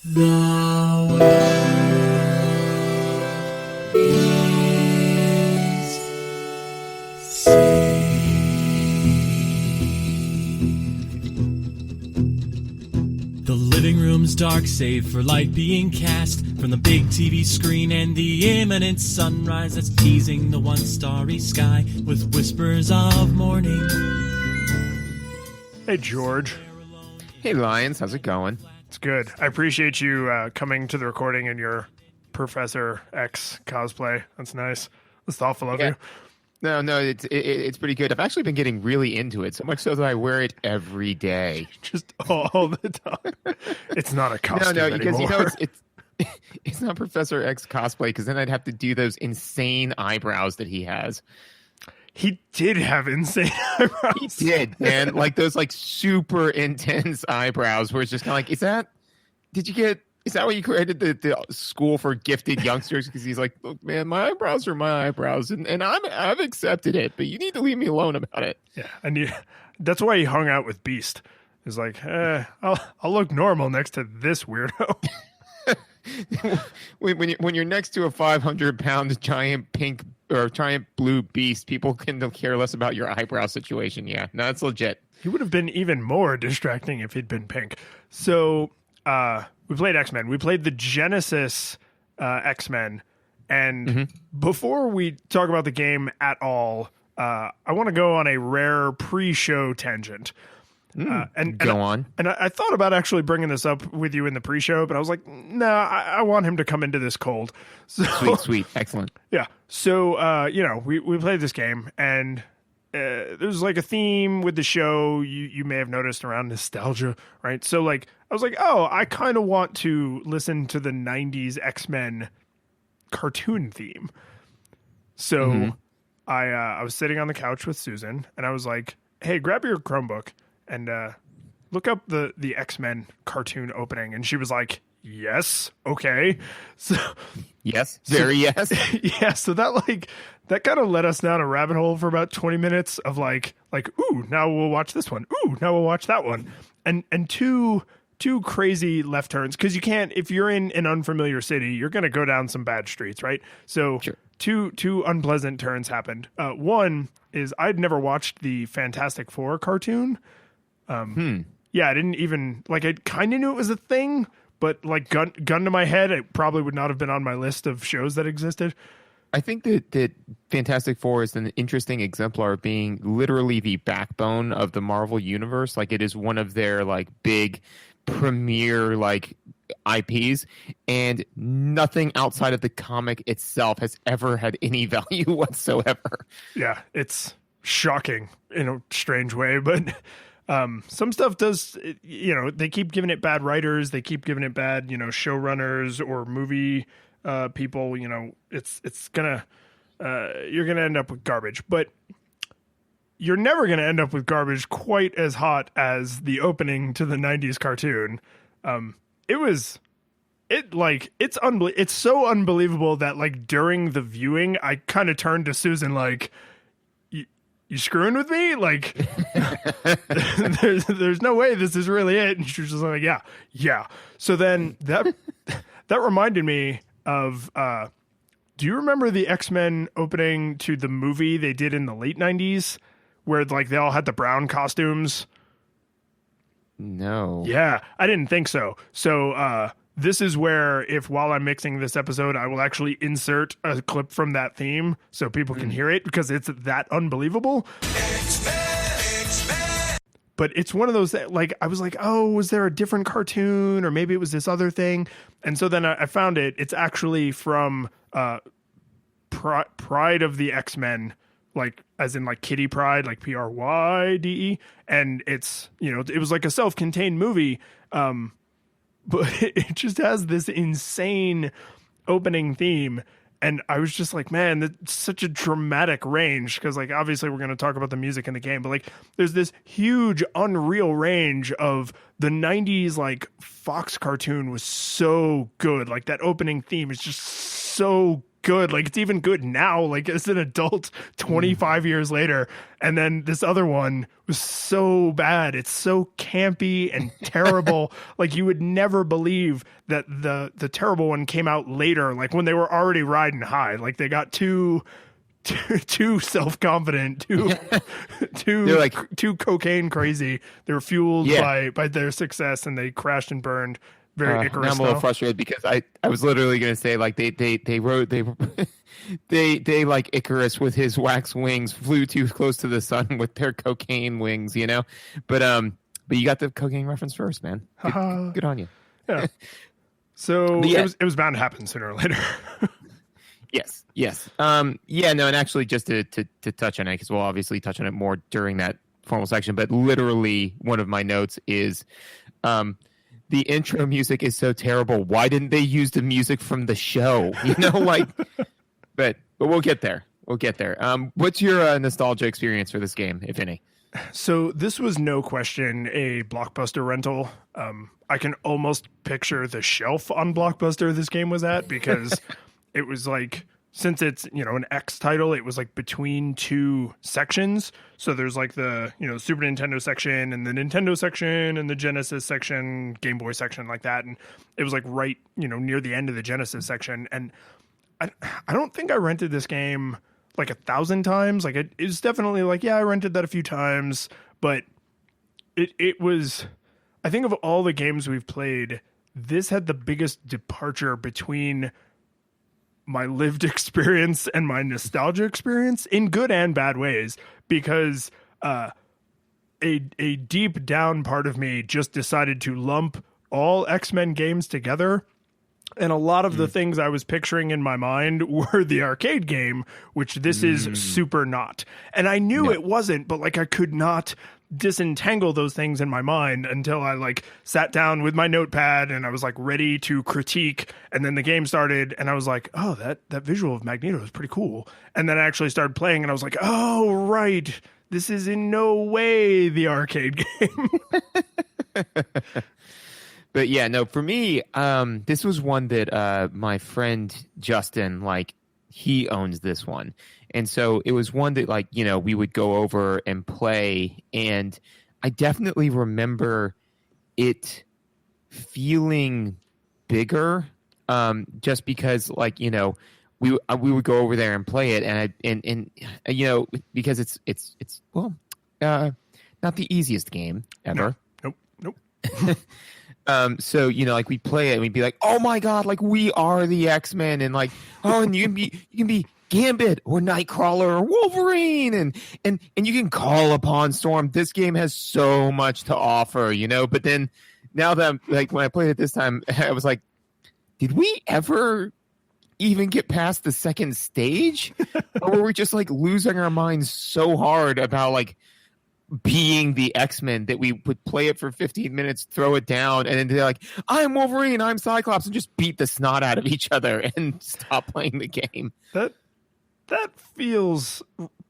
The world is saved. The living room's dark, save for light being cast from the big TV screen and the imminent sunrise that's teasing the one starry sky with whispers of morning. Hey, George. Hey, Lions. How's it going? It's good. I appreciate you coming to the recording in your Professor X cosplay. That's nice. That's thoughtful of you. No, it's pretty good. I've actually been getting really into it, so much so that I wear it every day. Just all the time. It's not a costume No, because anymore. it's not Professor X cosplay, because then I'd have to do those insane eyebrows that he has. He did have insane eyebrows. He did, man. Like those super intense eyebrows where it's just kind of like, is that what you created the school for gifted youngsters? Because he's like, look, man, my eyebrows are my eyebrows, and I've accepted it, but you need to leave me alone about it. Yeah, and that's why he hung out with Beast. He's like, I'll look normal next to this weirdo. when you're next to a 500-pound giant pink or giant blue beast, people can care less about your eyebrow situation. Yeah, no, that's legit. He would have been even more distracting if he'd been pink. So we played X-Men. We played the Genesis X-Men. And before we talk about the game at all, I want to go on a rare pre-show tangent. Go on. And I thought about actually bringing this up with you in the pre-show, but I was like, nah, I want him to come into this cold. So, Sweet. Excellent. yeah. So, we played this game, and there's like a theme with the show you may have noticed around nostalgia, right? So, like, I was like, oh, I kind of want to listen to the 90s X-Men cartoon theme. So I was sitting on the couch with Susan, and I was like, hey, grab your Chromebook and look up the X-Men cartoon opening. And she was like, yes, okay. So yes, yes. yeah, so that kind of led us down a rabbit hole for about 20 minutes of like, ooh, now we'll watch this one. Ooh, now we'll watch that one. And two crazy left turns, because you can't, if you're in an unfamiliar city, you're going to go down some bad streets, right? So Sure. Two unpleasant turns happened. One is I'd never watched the Fantastic Four cartoon. Yeah, I didn't even, like, I kind of knew it was a thing, but like gun to my head, it probably would not have been on my list of shows that existed. I think that Fantastic Four is an interesting exemplar of being literally the backbone of the Marvel universe. Like, it is one of their big premier IPs, and nothing outside of the comic itself has ever had any value whatsoever. Yeah, it's shocking in a strange way, but some stuff does, they keep giving it bad writers, they keep giving it bad, showrunners or movie people, it's gonna, you're gonna end up with garbage, but you're never gonna end up with garbage quite as hot as the opening to the 90s cartoon. It's so unbelievable that during the viewing, I kind of turned to Susan like, you screwing with me? Like, there's no way this is really it. And she was just like, yeah. So then that reminded me of, do you remember the X-Men opening to the movie they did in the late 90s where they all had the brown costumes? No. Yeah, I didn't think so. So this is where, while I'm mixing this episode, I will actually insert a clip from that theme so people can hear it, because it's that unbelievable. X-Men. But it's one of those that, I was like, oh, was there a different cartoon, or maybe it was this other thing? And so then I found it. It's actually from Pride of the X-Men, as in Kitty Pryde, Pryde, and it's, it was a self-contained movie, but it just has this insane opening theme. And I was just like, man, that's such a dramatic range, because obviously we're going to talk about the music in the game, but there's this huge unreal range of the 90s Fox cartoon was so good. That opening theme is just so good. Like, it's even good now, like as an adult 25 years later. And then this other one was so bad. It's so campy and terrible. Like, you would never believe that the terrible one came out later, like when they were already riding high. Like, they got too self-confident, too cocaine crazy. They were fueled by their success, and they crashed and burned. Very Icarus. I'm a little frustrated because I was literally going to say, like, they wrote they like Icarus with his wax wings flew too close to the sun with their cocaine wings, you know. But you got the cocaine reference first, man. Good on you. Yeah. So it was bound to happen sooner or later. Yes. Yeah. No. And actually, just to touch on it, because we'll obviously touch on it more during that formal section. But literally, one of my notes is, the intro music is so terrible. Why didn't they use the music from the show? You know, like. But we'll get there. What's your nostalgia experience for this game, if any? So this was no question a Blockbuster rental. I can almost picture the shelf on Blockbuster this game was at, because it was like, since it's, an X title, it was like between two sections. So there's like the, Super Nintendo section and the Nintendo section and the Genesis section, Game Boy section, like that. And it was like right, near the end of the Genesis section. And I don't think I rented this game like 1,000 times. Like, it was definitely like, yeah, I rented that a few times, but it was, I think of all the games we've played, this had the biggest departure between my lived experience and my nostalgia experience, in good and bad ways, because a deep down part of me just decided to lump all X-Men games together. And a lot of the things I was picturing in my mind were the arcade game, which this is super not. And I knew it wasn't, but like, I could not disentangle those things in my mind until I like sat down with my notepad and I was like ready to critique. And then the game started and I was like, oh, that visual of Magneto is pretty cool. And then I actually started playing and I was like, oh, right. This is in no way the arcade game. But yeah, no, for me, this was one that my friend Justin, like, he owns this one. And so it was one that, like, we would go over and play. And I definitely remember it feeling bigger, just because, like, we would go over there and play it. And because it's not the easiest game ever. Nope. So, like, we'd play it and we'd be like, oh my God, like, we are the X-Men, and like, oh, and you can be Gambit or Nightcrawler or Wolverine, and you can call upon Storm. This game has so much to offer, but then now that like, when I played it this time, I was like, did we ever even get past the second stage? Or were we just like losing our minds so hard about like being the X-Men that we would play it for 15 minutes, throw it down, and then they're like, I'm Wolverine, I'm Cyclops, and just beat the snot out of each other and stop playing the game. That feels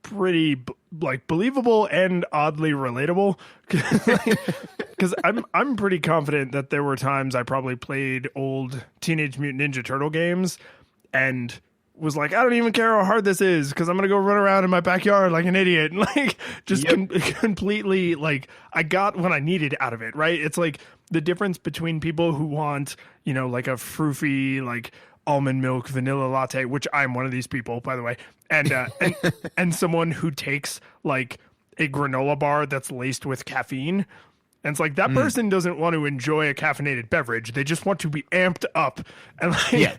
pretty like believable and oddly relatable, because I'm pretty confident that there were times I probably played old Teenage Mutant Ninja Turtle games and was like, I don't even care how hard this is because I'm going to go run around in my backyard like an idiot. And like, just completely, like, I got what I needed out of it, right? It's like the difference between people who want, like a froofy, like almond milk vanilla latte, which I'm one of these people, by the way, and someone who takes like a granola bar that's laced with caffeine. And it's like, that person doesn't want to enjoy a caffeinated beverage. They just want to be amped up. And like,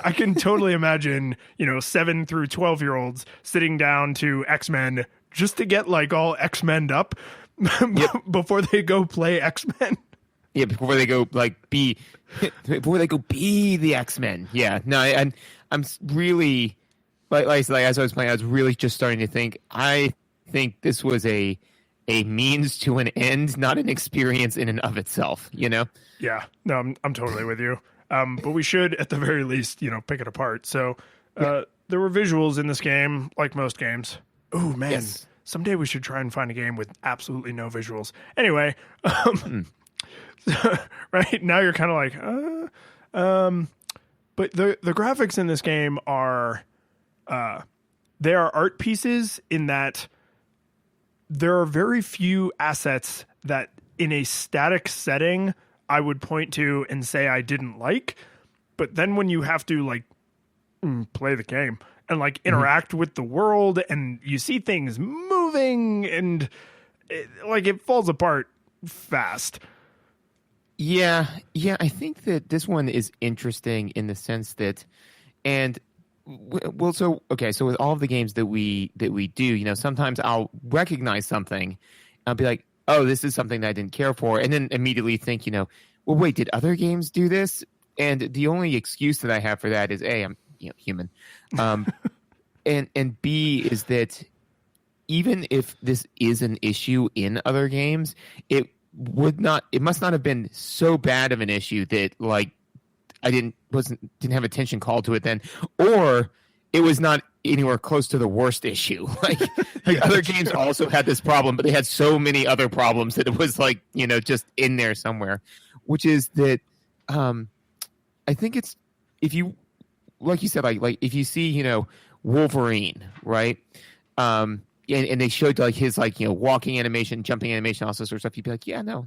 I can totally imagine, 7 through 12-year-olds sitting down to X-Men just to get like all X-Men'd up before they go play X-Men. Yeah, before they go be the X-Men. Yeah, no, I'm really like as I was playing, I was really just starting to think. I think this was a means to an end, not an experience in and of itself, Yeah. No, I'm totally with you. But we should, at the very least, pick it apart. So there were visuals in this game, like most games. Oh, man. Yes. Someday we should try and find a game with absolutely no visuals. Anyway, right now you're kind of like, But the graphics in this game are they are art pieces in that there are very few assets that in a static setting I would point to and say I didn't like. But then when you have to like play the game and like interact with the world and you see things moving and it falls apart fast. Yeah, I think that this one is interesting in the sense that, so with all of the games that we do, sometimes I'll recognize something, I'll be like, oh, this is something that I didn't care for, and then immediately think, well, wait, did other games do this? And the only excuse that I have for that is A, I'm human, and B is that even if this is an issue in other games, it must not have been so bad of an issue that like I didn't have attention called to it then, or it was not anywhere close to the worst issue. Like other games also had this problem, but they had so many other problems that it was like, just in there somewhere, which is that I think it's, if you, like you said, like if you see, Wolverine, right? And they showed like his walking animation, jumping animation, all sorts of stuff. You'd be like, yeah, no,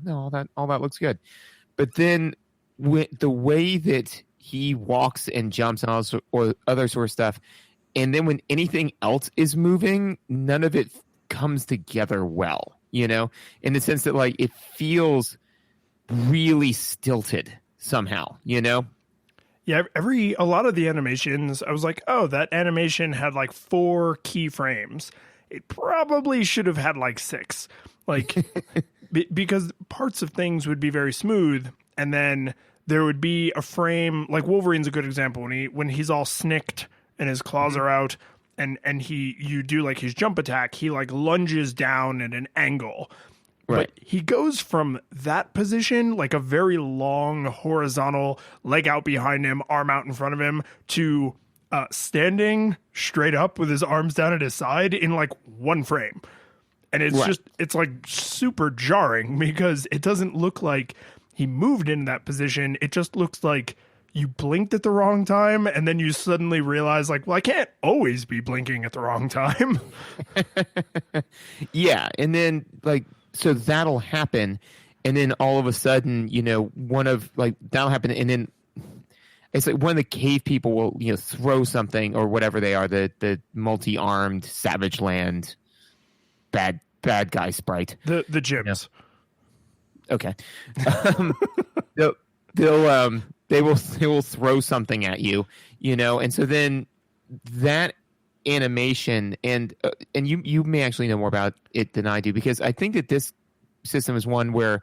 all that looks good. But then the way that he walks and jumps and all this, or other sort of stuff, and then when anything else is moving, none of it comes together well, in the sense that like it feels really stilted somehow, Yeah, a lot of the animations, I was like, oh, that animation had like 4 keyframes. It probably should have had like 6, like because parts of things would be very smooth, and then there would be a frame. Like Wolverine's a good example when he's all snicked and his claws are out, and you do like his jump attack. He like lunges down at an angle, right? But he goes from that position, like a very long horizontal, leg out behind him, arm out in front of him, to standing straight up with his arms down at his side in like 1 frame. And it's it's like super jarring because it doesn't look like he moved in that position. It just looks like you blinked at the wrong time, and then you suddenly realize like, well, I can't always be blinking at the wrong time. Yeah. And then like, so that'll happen. And then all of a sudden, that'll happen. And then it's like one of the cave people will, throw something or whatever they are, the multi-armed Savage Land bad guy sprite. The gyms. Yeah. Okay. They will throw something at you, and so then that animation and you may actually know more about it than I do, because I think that this system is one where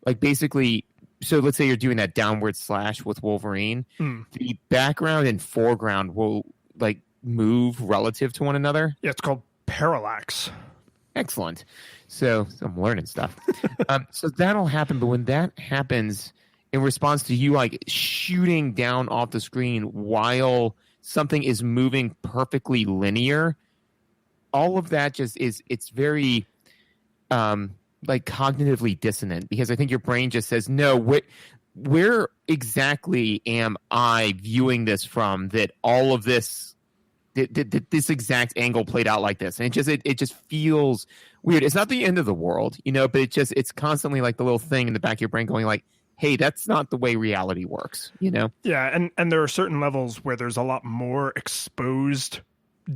like basically, so let's say you're doing that downward slash with Wolverine, the background and foreground will like move relative to one another. Yeah, it's called parallax. Excellent. So I'm learning stuff. So that'll happen, but when that happens in response to you like shooting down off the screen while something is moving perfectly linear, all of that just it's very like cognitively dissonant, because I think your brain just says, no, where exactly am I viewing this from that all of this this exact angle played out like this? And it just feels weird. It's not the end of the world, but it's constantly like the little thing in the back of your brain going like, hey, that's not the way reality works, Yeah, and there are certain levels where there's a lot more exposed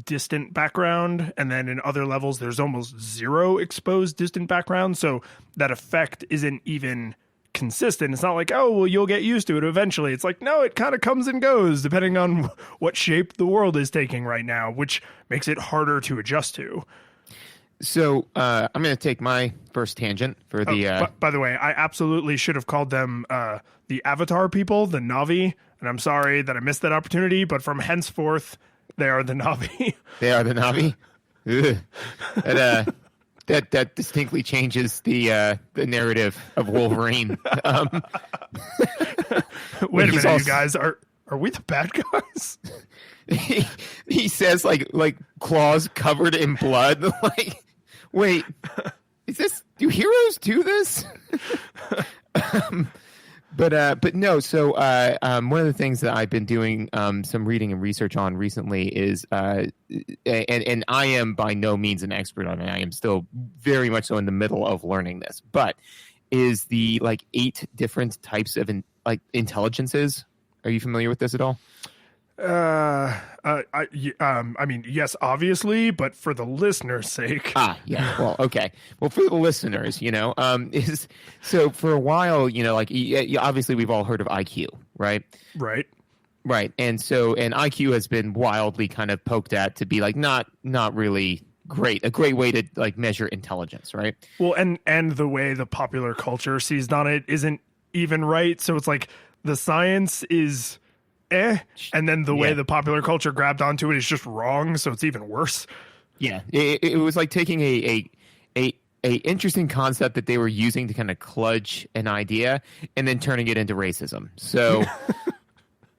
distant background, and then in other levels there's almost zero exposed distant background, so that effect isn't even consistent. It's not like, oh, well, you'll get used to it eventually. It's like, no, it kind of comes and goes depending on what shape the world is taking right now, which makes it harder to adjust to. So I'm going to take my first tangent for the... By the way, I absolutely should have called them the Avatar people, the Na'vi, and I'm sorry that I missed that opportunity, but from henceforth, they are the Na'vi. They are the Na'vi? That distinctly changes the narrative of Wolverine. Wait a minute, you guys, are we the bad guys? He says like claws covered in blood. Like, wait, do heroes do this? But no. So one of the things that I've been doing some reading and research on recently is and I am by no means an expert on it. I am still very much so in the middle of learning this, but is the 8 different types of intelligences. Are you familiar with this at all? I mean, yes, obviously, but for the listener's sake. Yeah. Well, okay. Well, for the listeners, is so for a while, obviously we've all heard of IQ, right? Right. Right. And IQ has been wildly kind of poked at to be not really a great way to measure intelligence, right? Well, and the way the popular culture sees on it isn't even right. So it's the science is and then the way the popular culture grabbed onto it is just wrong, so it's even worse. Yeah, it was like taking a interesting concept that they were using to kind of kludge an idea and then turning it into racism. So,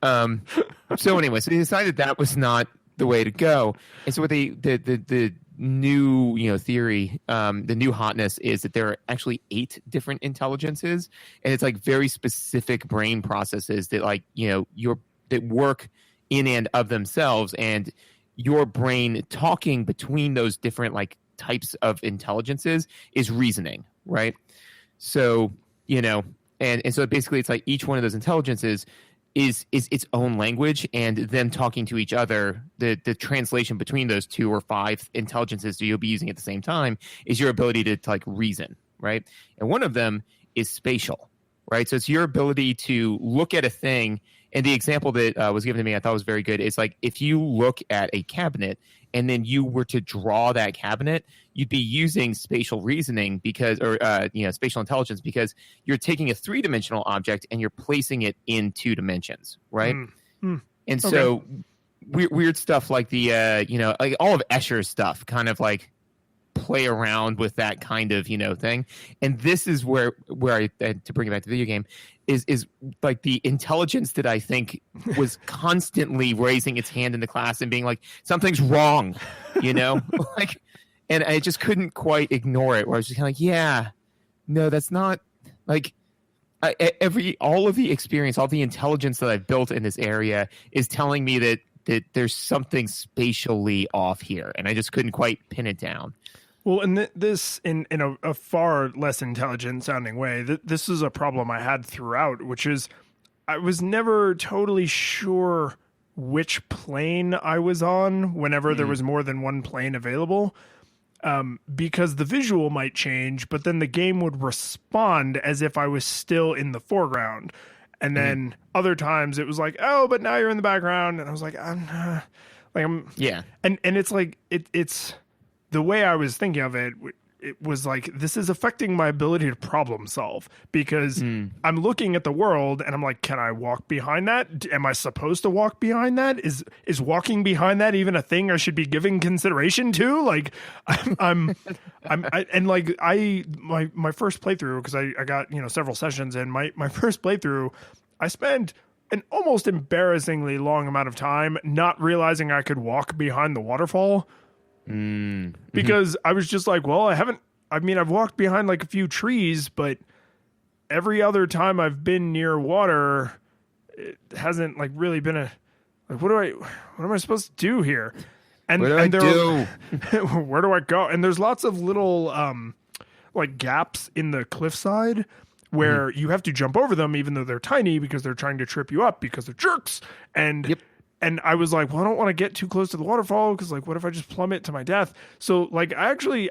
so anyway, so they decided that was not the way to go, and so what the new theory, the new hotness is that there are actually 8 different intelligences, and it's very specific brain processes that that work in and of themselves, and your brain talking between those different types of intelligences is reasoning, right? So and so basically it's each one of those intelligences is its own language, and them talking to each other, the translation between those 2 or 5 intelligences that you'll be using at the same time is your ability to reason, right? And one of them is spatial, right? So it's your ability to look at a thing. And the example that was given to me, I thought was very good. It's if you look at a cabinet and then you were to draw that cabinet, you'd be using spatial reasoning spatial intelligence, because you're taking a 3-dimensional object and you're placing it in 2 dimensions, right? And so weird stuff like the all of Escher's stuff kind of play around with that kind of thing. And this is where I to bring it back to the video game is the intelligence that I think was constantly raising its hand in the class and being something's wrong, and I just couldn't quite ignore it, where I was just kind of yeah, no, that's not all of the experience, all the intelligence that I've built in this area is telling me that there's something spatially off here, and I just couldn't quite pin it down. Well, and this, in a far less intelligent sounding way, this is a problem I had throughout, which is I was never totally sure which plane I was on whenever there was more than one plane available, because the visual might change, but then the game would respond as if I was still in the foreground. And then other times it was oh, but now you're in the background. And I was yeah. And it's it's the way I was thinking of it. It was this is affecting my ability to problem solve, because I'm looking at the world and I'm can I walk behind that? Am I supposed to walk behind that? Is walking behind that even a thing I should be giving consideration to? My first playthrough, because I got, several sessions in my first playthrough, I spent an almost embarrassingly long amount of time not realizing I could walk behind the waterfall. Because I was just well, I've walked behind a few trees, but every other time I've been near water, it hasn't really been what am I supposed to do here? And where do I go? And there's lots of little gaps in the cliffside where you have to jump over them, even though they're tiny, because they're trying to trip you up because they're jerks. And And I was well, I don't want to get too close to the waterfall, because what if I just plummet to my death? So I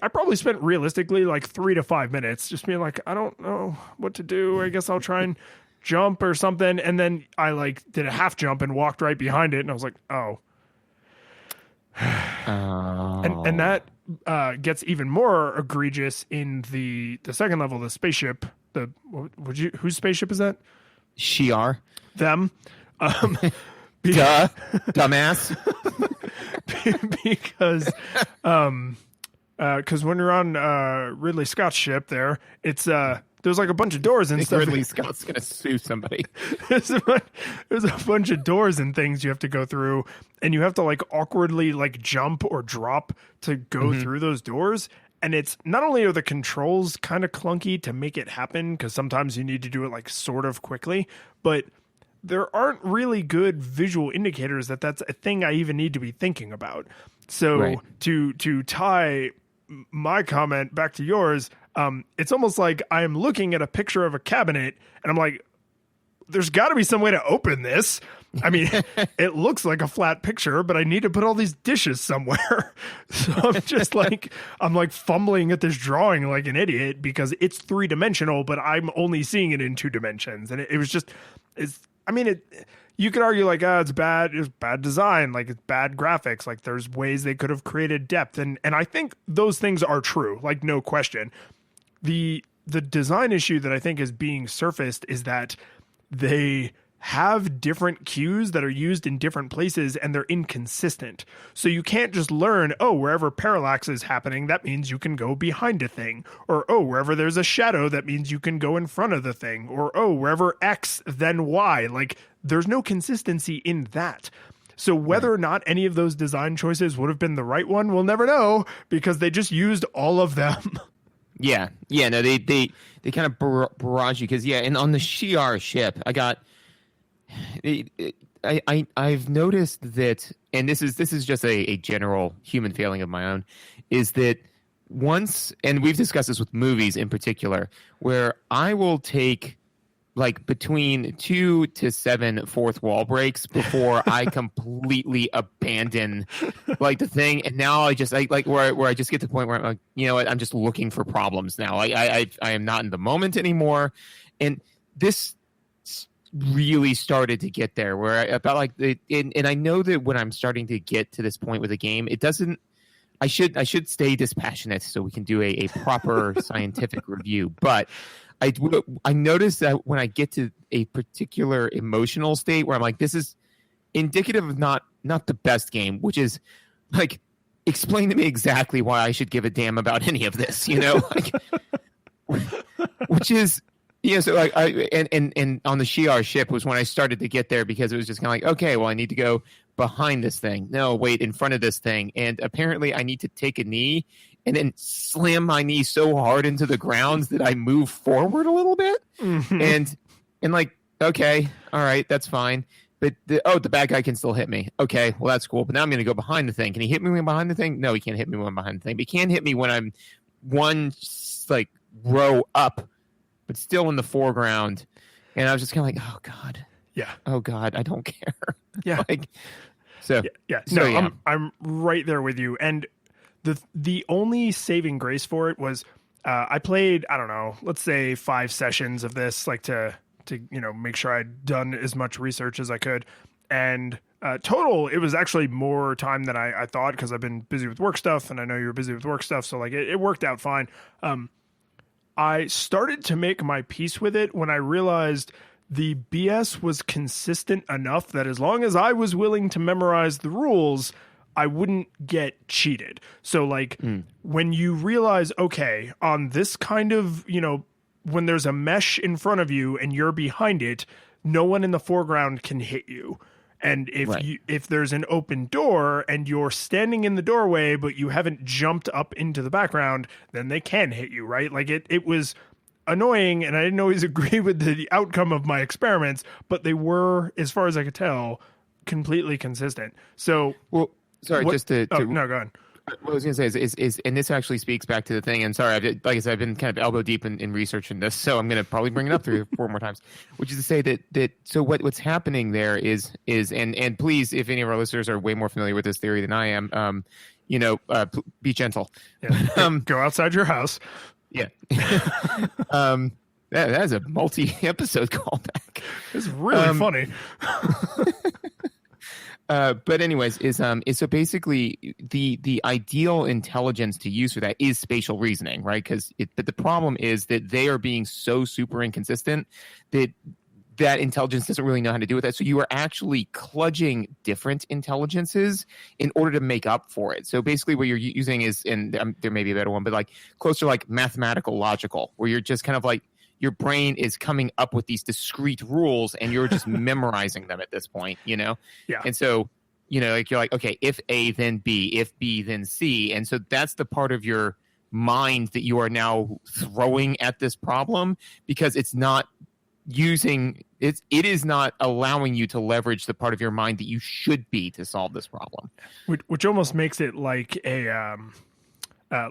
probably spent realistically 3 to 5 minutes just being I don't know what to do. I guess I'll try and jump or something. And then I did a half jump and walked right behind it. And I was oh. And that gets even more egregious in the second level, the spaceship. Whose spaceship is that? Shi'ar. Them. Duh, dumbass. Because when you're on Ridley Scott's ship, it's there's a bunch of doors and stuff. Ridley Scott's gonna sue somebody. there's a bunch of doors and things you have to go through, and you have to awkwardly jump or drop to go through those doors. And it's not only are the controls kind of clunky to make it happen, because sometimes you need to do it like sort of quickly, but there aren't really good visual indicators that that's a thing I even need to be thinking about. So Right. to tie my comment back to yours, it's almost like I'm looking at a picture of a cabinet and I'm like, there's got to be some way to open this. I mean, it looks like a flat picture, but I need to put all these dishes somewhere. So I'm just like, I'm like fumbling at this drawing like an idiot because it's 3-dimensional, but I'm only seeing it in 2 dimensions. And it was just, you could argue like, it's bad design, like it's bad graphics, like there's ways they could have created depth. And I think those things are true, like no question. The design issue that I think is being surfaced is that they have different cues that are used in different places and they're inconsistent. So you can't just learn, wherever parallax is happening, that means you can go behind a thing. Or, wherever there's a shadow, that means you can go in front of the thing. Or, wherever X, then Y. Like, there's no consistency in that. So whether or not any of those design choices would have been the right one, we'll never know because they just used all of them. Yeah. No, they kind of barrage you because and on the Shi'ar ship, I've noticed that, and this is just a general human failing of my own, is that once, and we've discussed this with movies in particular, where I will take like between 2 to 7 fourth wall breaks before I completely abandon like the thing. And now I just like where I just get to the point where I'm like, you know what, I'm just looking for problems now. I am not in the moment anymore. And this really started to get there where and I know that when I'm starting to get to this point with a game, it doesn't, I should stay dispassionate so we can do a proper scientific review. But I noticed that when I get to a particular emotional state where I'm like, this is indicative of not the best game, which is like, explain to me exactly why I should give a damn about any of this, you know? Like, which is, so like and on the Shi'ar ship was when I started to get there because it was just kind of like, okay, well, I need to go behind this thing. No, wait, in front of this thing. And apparently I need to take a knee and then slam my knee so hard into the ground that I move forward a little bit. Mm-hmm. And like, okay, all right, that's fine. But the bad guy can still hit me. Okay, well, that's cool. But now I'm going to go behind the thing. Can he hit me when I'm behind the thing? No, he can't hit me when I'm behind the thing. But he can hit me when I'm one like row up, but still in the foreground. And I was just kind of like, oh God. Yeah. Oh God, I don't care. Yeah. Like, so yeah. So, no, I'm right there with you. And the only saving grace for it was I played, I don't know, let's say 5 sessions of this, like to make sure I'd done as much research as I could. And total, it was actually more time than I thought because I've been busy with work stuff, and I know you're busy with work stuff, so like it worked out fine. I started to make my peace with it when I realized the BS was consistent enough that as long as I was willing to memorize the rules, I wouldn't get cheated. So like when you realize, okay, on this kind of, when there's a mesh in front of you and you're behind it, no one in the foreground can hit you. And if there's an open door and you're standing in the doorway, but you haven't jumped up into the background, then they can hit you, right? Like it was annoying, and I didn't always agree with the outcome of my experiments, but they were, as far as I could tell, completely consistent. So, well, sorry, no, go ahead. What I was going to say is, and this actually speaks back to the thing. And sorry, like I said, I've been kind of elbow deep in researching this, so I'm going to probably bring it up 3 or 4 more times. Which is to say that so what's happening there is and please, if any of our listeners are way more familiar with this theory than I am, be gentle. Yeah. Go outside your house. Yeah. That is a multi-episode callback. It's really funny. But anyways, is so basically the ideal intelligence to use for that is spatial reasoning, right? But the problem is that they are being so super inconsistent that intelligence doesn't really know how to do with that. So you are actually kludging different intelligences in order to make up for it. So basically what you're using is, and there may be a better one, but like closer like mathematical logical, where you're just kind of like, your brain is coming up with these discrete rules and you're just memorizing them at this point, Yeah. And so, like you're like, okay, if A, then B, if B, then C. And so that's the part of your mind that you are now throwing at this problem, because it's not it is not allowing you to leverage the part of your mind that you should be to solve this problem. Which almost makes it like a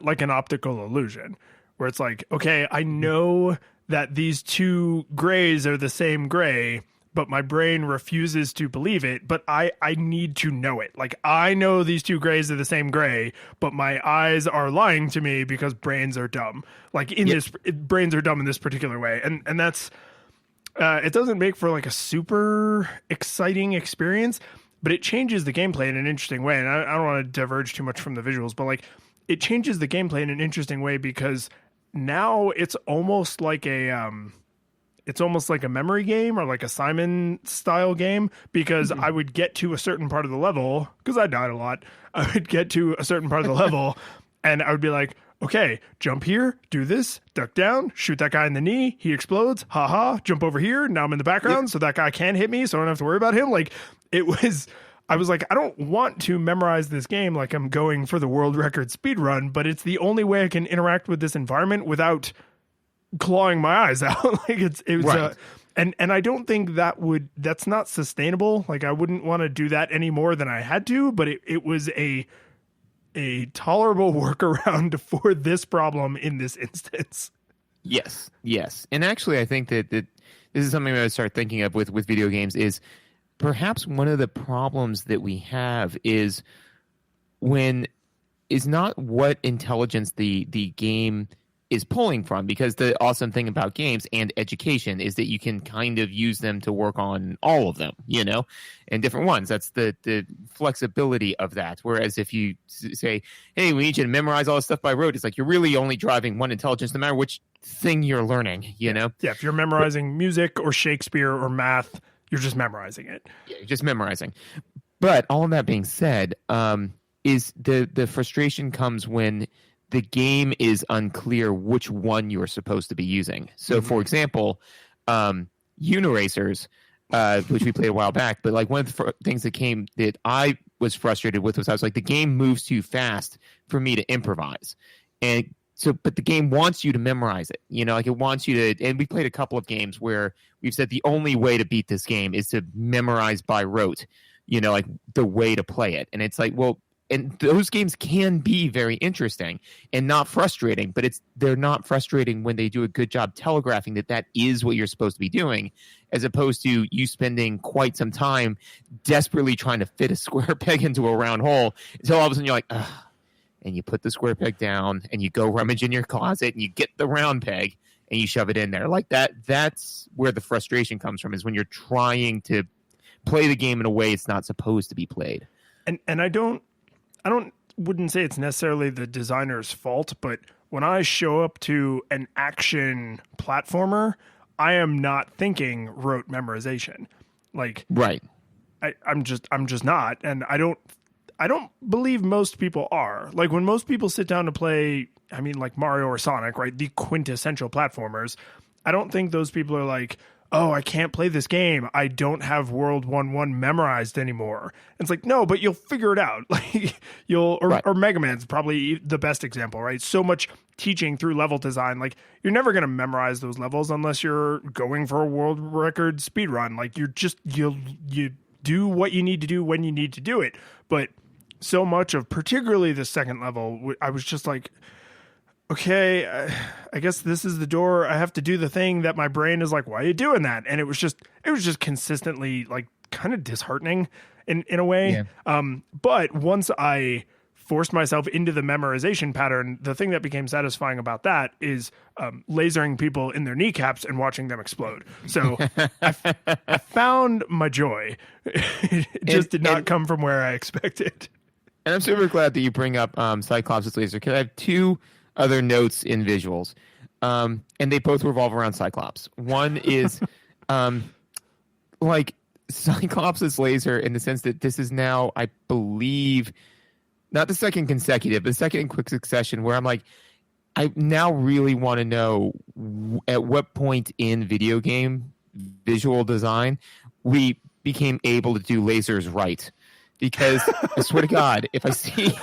like an optical illusion, where it's like, okay, I know that these two grays are the same gray, but my brain refuses to believe it. But I need to know it. Like, I know these two grays are the same gray, but my eyes are lying to me because brains are dumb. Like brains are dumb in this particular way, and that's it doesn't make for like a super exciting experience, but it changes the gameplay in an interesting way. And I don't want to diverge too much from the visuals, but like, it changes the gameplay in an interesting way, because now it's almost like a memory game, or like a Simon style game, because I would get to a certain part of the level, because I died a lot. I would get to a certain part of the level and I would be like, okay, jump here, do this, duck down, shoot that guy in the knee, he explodes, haha, jump over here, now I'm in the background, so that guy can't hit me, so I don't have to worry about him. Like, I was like, I don't want to memorize this game like I'm going for the world record speed run, but it's the only way I can interact with this environment without clawing my eyes out. Like, it was right. And I don't think that's not sustainable. Like, I wouldn't want to do that any more than I had to, but it was a tolerable workaround for this problem in this instance. Yes. And actually, I think that this is something that I start thinking of with video games, is perhaps one of the problems that we have is not what intelligence the game is pulling from, because the awesome thing about games and education is that you can kind of use them to work on all of them, and different ones. That's the flexibility of that. Whereas if you say, hey, we need you to memorize all this stuff by rote, it's like you're really only driving one intelligence, no matter which thing you're learning, Yeah, if you're memorizing music or Shakespeare or math, you're just memorizing it. Yeah, you're just memorizing. But all of that being said, is the frustration comes when the game is unclear which one you're supposed to be using. So, for example, Uniracers, which we played a while back, but like one of the things that I was frustrated with was I was like, the game moves too fast for me to improvise. And so, but the game wants you to memorize it, like it wants you to, and we played a couple of games where we've said the only way to beat this game is to memorize by rote, like the way to play it. And it's like, well, and those games can be very interesting and not frustrating, but they're not frustrating when they do a good job telegraphing that is what you're supposed to be doing, as opposed to you spending quite some time desperately trying to fit a square peg into a round hole until all of a sudden you're like, ugh. And you put the square peg down and you go rummage in your closet and you get the round peg and you shove it in there. Like that's where the frustration comes from, is when you're trying to play the game in a way it's not supposed to be played. And I wouldn't say it's necessarily the designer's fault, but when I show up to an action platformer, I am not thinking rote memorization. Like, right. I'm just not. And I don't believe most people are. Like, when most people sit down to play, I mean, like Mario or Sonic, right? The quintessential platformers. I don't think those people are like, oh, I can't play this game, I don't have World 1-1 memorized anymore. It's like, no, but you'll figure it out. Like, or Mega Man's probably the best example, right? So much teaching through level design. Like, you're never going to memorize those levels unless you're going for a world record speed run. Like, you do what you need to do when you need to do it. But so much of particularly the second level, I was just like, okay, I guess this is the door. I have to do the thing that my brain is like, why are you doing that? And it was just consistently like kind of disheartening in a way. Yeah. But once I forced myself into the memorization pattern, the thing that became satisfying about that is lasering people in their kneecaps and watching them explode. So I found my joy. It just did not come from where I expected. And I'm super glad that you bring up Cyclops' laser, because I have two other notes in visuals, and they both revolve around Cyclops. One is like Cyclops' laser, in the sense that this is now, I believe, not the second consecutive, but the second in quick succession, where I'm like, I now really want to know at what point in video game visual design we became able to do lasers right. Because I swear to God, if I see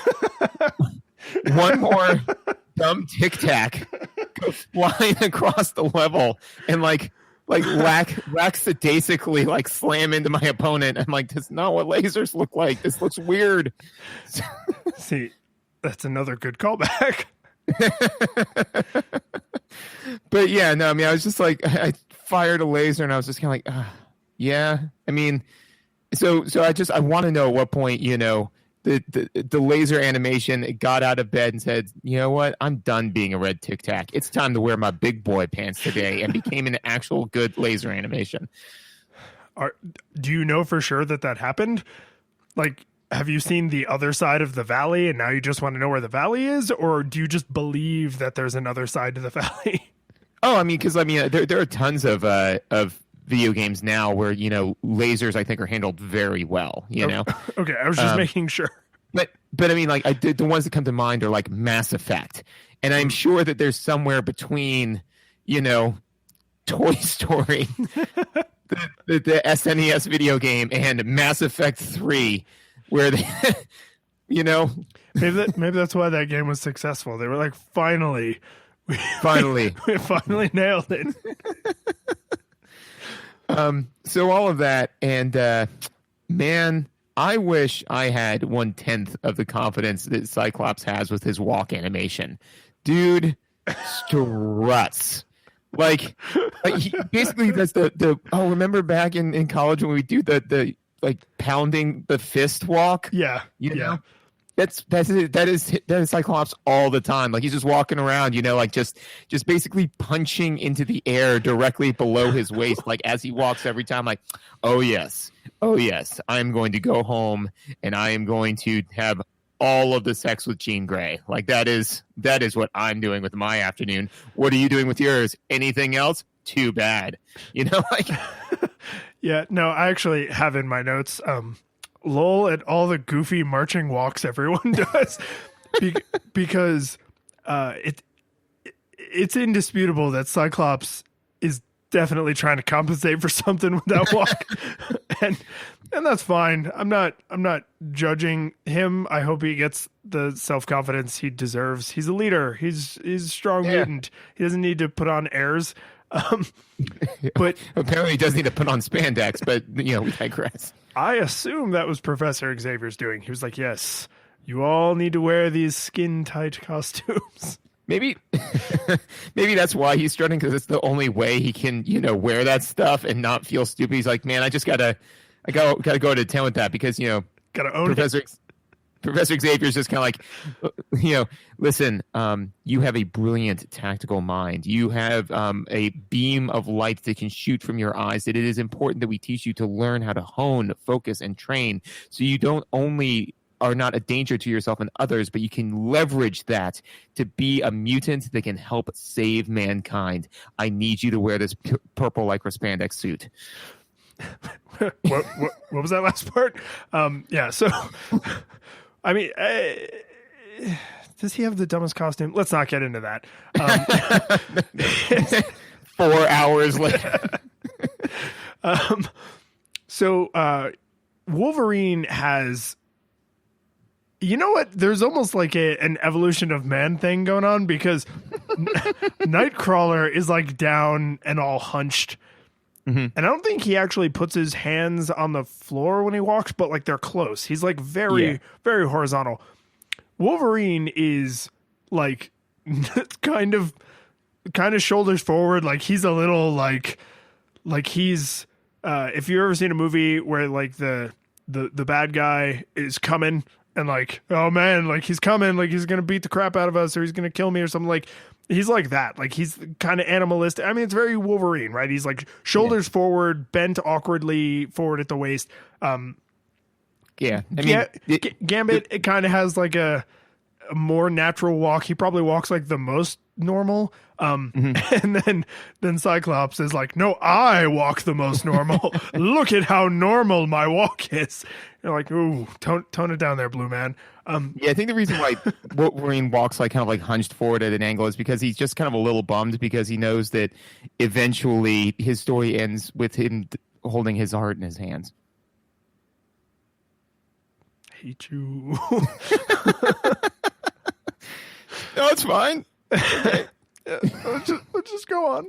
one more dumb Tic Tac go flying across the level and lackadaisically like slam into my opponent. I'm like, that's not what lasers look like. This looks weird. See, that's another good callback. But yeah, no, I mean, I was just like, I fired a laser and I was just kind of like, yeah. I mean, so I want to know at what point, the laser animation got out of bed and said, you know what, I'm done being a red Tic Tac. It's time to wear my big boy pants today, and became an actual good laser animation. Do you know for sure that happened? Like, have you seen the other side of the valley and now you just want to know where the valley is? Or do you just believe that there's another side to the valley? Oh, I mean, because there are tons of video games now where lasers I think are handled very well. Okay, I was just making sure. But I mean, like the ones that come to mind are like Mass Effect, and I'm sure that there's somewhere between Toy Story, the SNES video game, and Mass Effect 3, where they, maybe that's why that game was successful. They were like, finally, we finally nailed it. So all of that, and man, I wish I had 1/10 of the confidence that Cyclops has with his walk animation. Dude struts. Like he basically does the remember back in college when we do the like pounding the fist walk? Yeah. Yeah. That is Cyclops all the time. Like he's just walking around, like just basically punching into the air directly below his waist, like as he walks every time. Like, oh yes, I'm going to go home and I am going to have all of the sex with Jean Grey. Like that is what I'm doing with my afternoon. What are you doing with yours? Anything else? Too bad. Like. Yeah. No, I actually have in my notes. Lol at all the goofy marching walks everyone does, because it's indisputable that Cyclops is definitely trying to compensate for something with that walk, and that's fine. I'm not judging him. I hope he gets the self-confidence he deserves. He's a leader. He's a strong mutant. He doesn't need to put on airs. But apparently he does need to put on spandex. But we digress. I assume that was Professor Xavier's doing. He was like, yes, you all need to wear these skin-tight costumes. Maybe that's why he's strutting, because it's the only way he can, wear that stuff and not feel stupid. He's like, man, I gotta go to town with that because, gotta own Professor Xavier's just kind of like, listen, you have a brilliant tactical mind. You have a beam of light that can shoot from your eyes. That it is important that we teach you to learn how to hone, focus, and train, so you don't only are not a danger to yourself and others, but you can leverage that to be a mutant that can help save mankind. I need you to wear this purple lycra spandex suit. What was that last part? Yeah, so... I mean, does he have the dumbest costume? Let's not get into that. 4 hours later. So Wolverine has, you know what? There's almost like an evolution of man thing going on, because Nightcrawler is like down and all hunched. Mm-hmm. And I don't think he actually puts his hands on the floor when he walks, but like they're close. He's like very horizontal. Wolverine is like kind of shoulders forward. Like he's a little like he's if you've ever seen a movie where like the bad guy is coming and like, oh man, like he's coming, like he's gonna beat the crap out of us or he's gonna kill me or something, like he's like that. Like he's kind of animalistic. I mean, it's very Wolverine, right? He's like shoulders forward, bent awkwardly forward at the waist. Yeah, I mean, Gambit, it kind of has like a more natural walk. He probably walks like the most normal. And then Cyclops is like, no, I walk the most normal. Look at how normal my walk is. You're like, ooh, tone it down there, Blue Man. Yeah, I think the reason why Wolverine walks like kind of like hunched forward at an angle is because he's just kind of a little bummed, because he knows that eventually his story ends with him holding his heart in his hands. I hate you. No, it's fine. Let's just go on.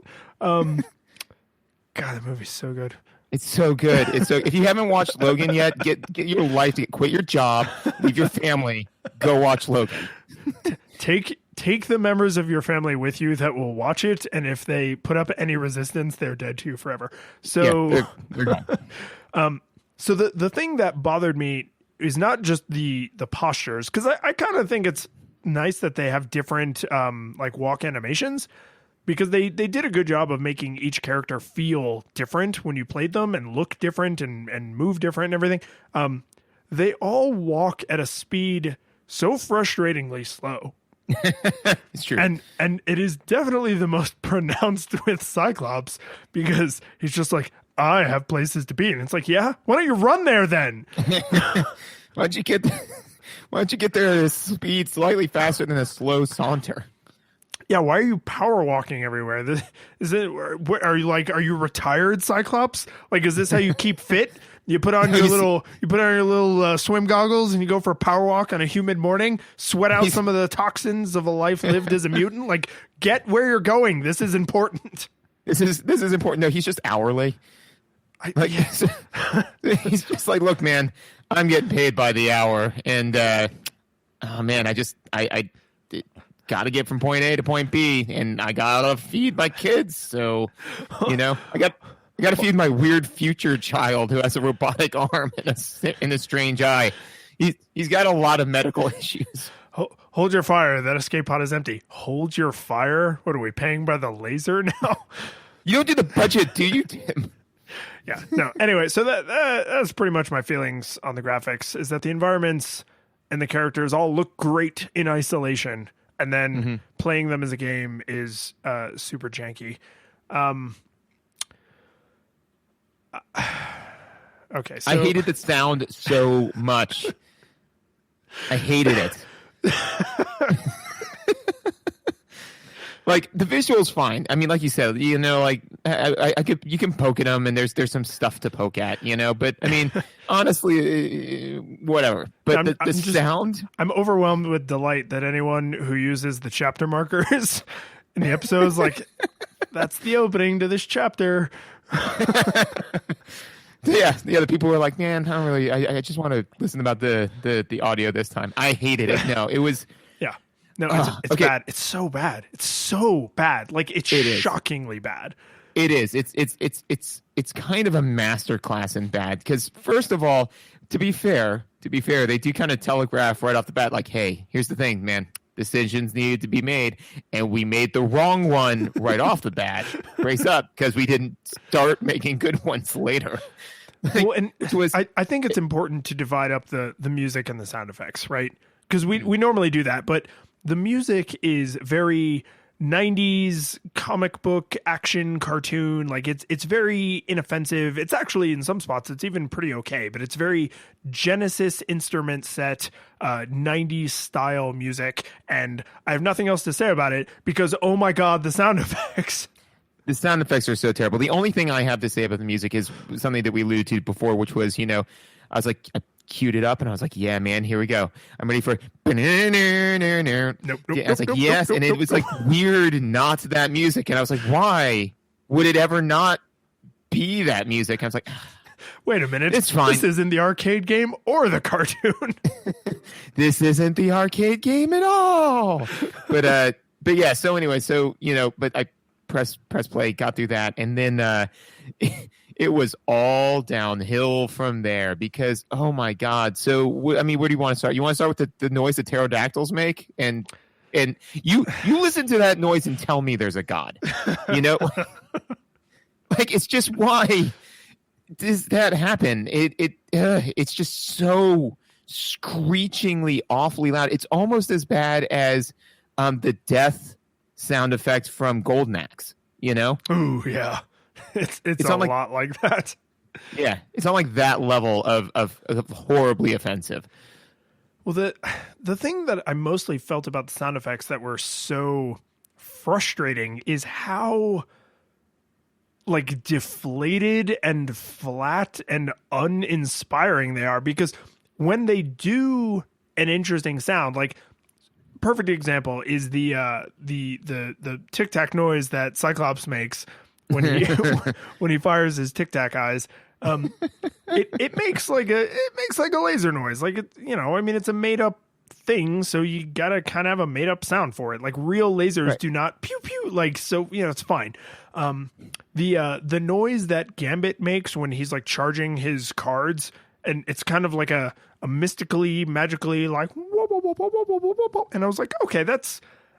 God, the movie's so good. It's so good. It's so. If you haven't watched Logan yet, get your life to quit your job, leave your family, go watch Logan. Take the members of your family with you that will watch it, and if they put up any resistance, they're dead to you forever. So, Yeah, they're gone. so the thing that bothered me is not just the postures, because I kind of think it's nice that they have different like walk animations, because they did a good job of making each character feel different when you played them and look different and move different and everything. They all walk at a speed so frustratingly slow. It's true. And it is definitely the most pronounced with Cyclops, because he's just like, I have places to be. And it's like, yeah, why don't you run there then? Why don't you get there at a speed slightly faster than a slow saunter? Yeah, why are you power walking everywhere? Are you retired, Cyclops? Like, is this how you keep fit? You put on your little swim goggles and you go for a power walk on a humid morning, sweat out some of the toxins of a life lived as a mutant. Like, get where you're going. This is important. This is important. No, he's just hourly. He's just like, look, man, I'm getting paid by the hour, and oh man, I got to get from point A to point B, and I gotta feed my kids. So, I got to feed my weird future child who has a robotic arm and a strange eye. He's got a lot of medical issues. Hold your fire. That escape pod is empty. Hold your fire. What are we paying by the laser now? You don't do the budget, do you, Tim? Yeah. No. Anyway, so that's pretty much my feelings on the graphics. Is that the environments and the characters all look great in isolation, and then playing them as a game is super janky. Okay. So, I hated the sound so much. I hated it. Like, the visual's fine. I mean, like you said, like you can poke at them, and there's some stuff to poke at, But I mean, honestly, whatever. But the sound, I'm overwhelmed with delight that anyone who uses the chapter markers in the episodes, like, that's the opening to this chapter. Yeah. The people were like, man, I just want to listen about the audio this time. I hated it. No, it was. No, it's okay. Bad. It's so bad. It's so bad. Like, it's shockingly bad. It is. It's kind of a masterclass in bad. Because first of all, to be fair, they do kind of telegraph right off the bat, like, hey, here's the thing, man. Decisions needed to be made, and we made the wrong one right off the bat. Brace up, because we didn't start making good ones later. Well, and I think it's important to divide up the music and the sound effects, right? Because we normally do that, but the music is very 90s comic book action cartoon. Like, it's very inoffensive. It's actually, in some spots, it's even pretty okay, but it's very Genesis instrument set, 90s style music. And I have nothing else to say about it because, oh my God, the sound effects. The sound effects are so terrible. The only thing I have to say about the music is something that we alluded to before, which was, I was like, I queued it up and I was like, yeah, man, here we go. I'm ready for. Nope, I was like, yes, and it was like weird not that music, and I was like, why would it ever not be that music? I was like, wait a minute, it's fine. This isn't the arcade game or the cartoon. This isn't the arcade game at all. But yeah. So anyway, but I press play, got through that, and then it was all downhill from there because, oh my God. So, where do you want to start? You want to start with the noise that pterodactyls make? And you listen to that noise and tell me there's a God, Like, it's just, why does that happen? It's just so screechingly awfully loud. It's almost as bad as the death sound effect from Golden Axe, Ooh, yeah. It's a lot like that. Yeah, it's not like that level of horribly offensive. Well, the thing that I mostly felt about the sound effects that were so frustrating is how, like, deflated and flat and uninspiring they are. Because when they do an interesting sound, like perfect example is the tic tac noise that Cyclops makes when he when he fires his tic tac eyes. It makes like a laser noise. Like I mean, it's a made up thing, so you gotta kind of have a made up sound for it. Like real lasers do not pew pew. Like, so it's fine. The noise that Gambit makes when he's like charging his cards, and it's kind of like a mystically, magically like whoa, whoa, whoa, whoa, whoa, whoa, whoa, whoa. And I was like, okay,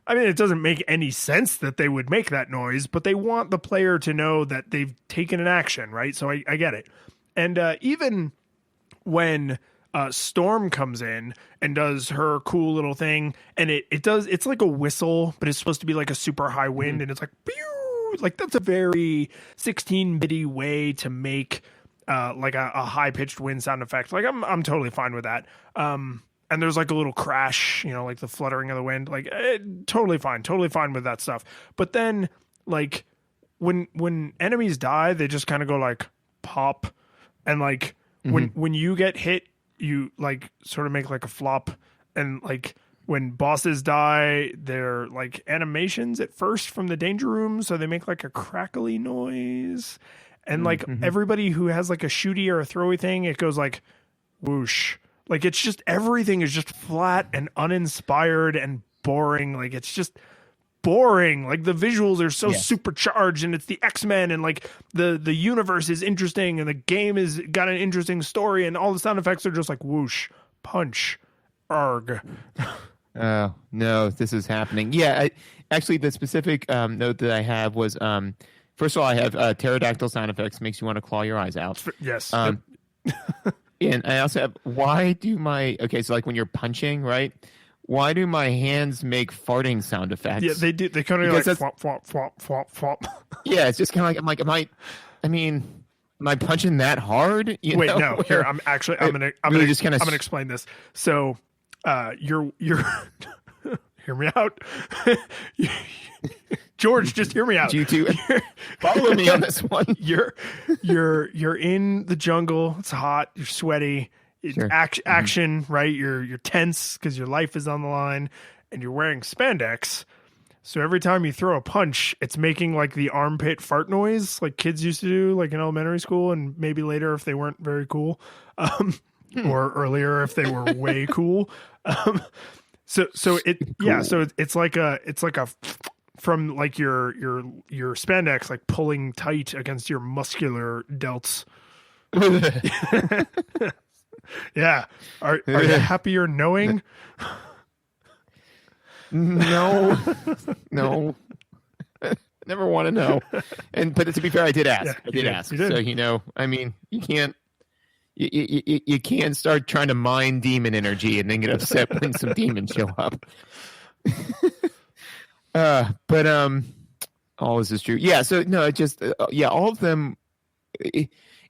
I mean, it doesn't make any sense that they would make that noise, but they want the player to know that they've taken an action, right? So I get it. And even when Storm comes in and does her cool little thing, and it's like a whistle, but it's supposed to be like a super high wind, and it's like, pew! Like that's a very 16-bitty way to make like a high-pitched wind sound effect. Like I'm totally fine with that. And there's like a little crash, like the fluttering of the wind, like totally fine with that stuff. But then like when enemies die, they just kind of go like pop, and like when you get hit, you like sort of make like a flop, and like when bosses die, they're like animations at first from the danger room, so they make like a crackly noise. And like everybody who has like a shooty or a throwy thing, it goes like whoosh. Like it's just everything is just flat and uninspired and boring. Like it's just boring. Like the visuals are so supercharged, and it's the X-Men, and like the universe is interesting, and the game is got an interesting story, and all the sound effects are just like whoosh, punch, arg. Oh no, this is happening. Yeah, actually, the specific note that I have was first of all, I have pterodactyl sound effects. Makes you want to claw your eyes out. Yes. And I also have, so like when you're punching, right? Why do my hands make farting sound effects? Yeah, they do. They kind of like flop, flop, flop, flop, flop. Yeah, it's just kind of like, am I punching that hard? Wait, no. Here, I'm gonna explain this. So, you're hear me out. George, just hear me out. You two follow me on this one. You're in the jungle. It's hot. You're sweaty. It's action, right? You're tense because your life is on the line, and you're wearing spandex. So every time you throw a punch, it's making like the armpit fart noise, like kids used to do, like in elementary school, and maybe later if they weren't very cool, or earlier if they were way cool. So it's like a from like your spandex like pulling tight against your muscular delts. Yeah. Are you happier knowing? No. Never want to know. But to be fair, I did ask. Yeah, I did ask. You did. So I mean, you can't start trying to mine demon energy and then get upset when some demons show up. But all this is true. Yeah. So no, it just all of them.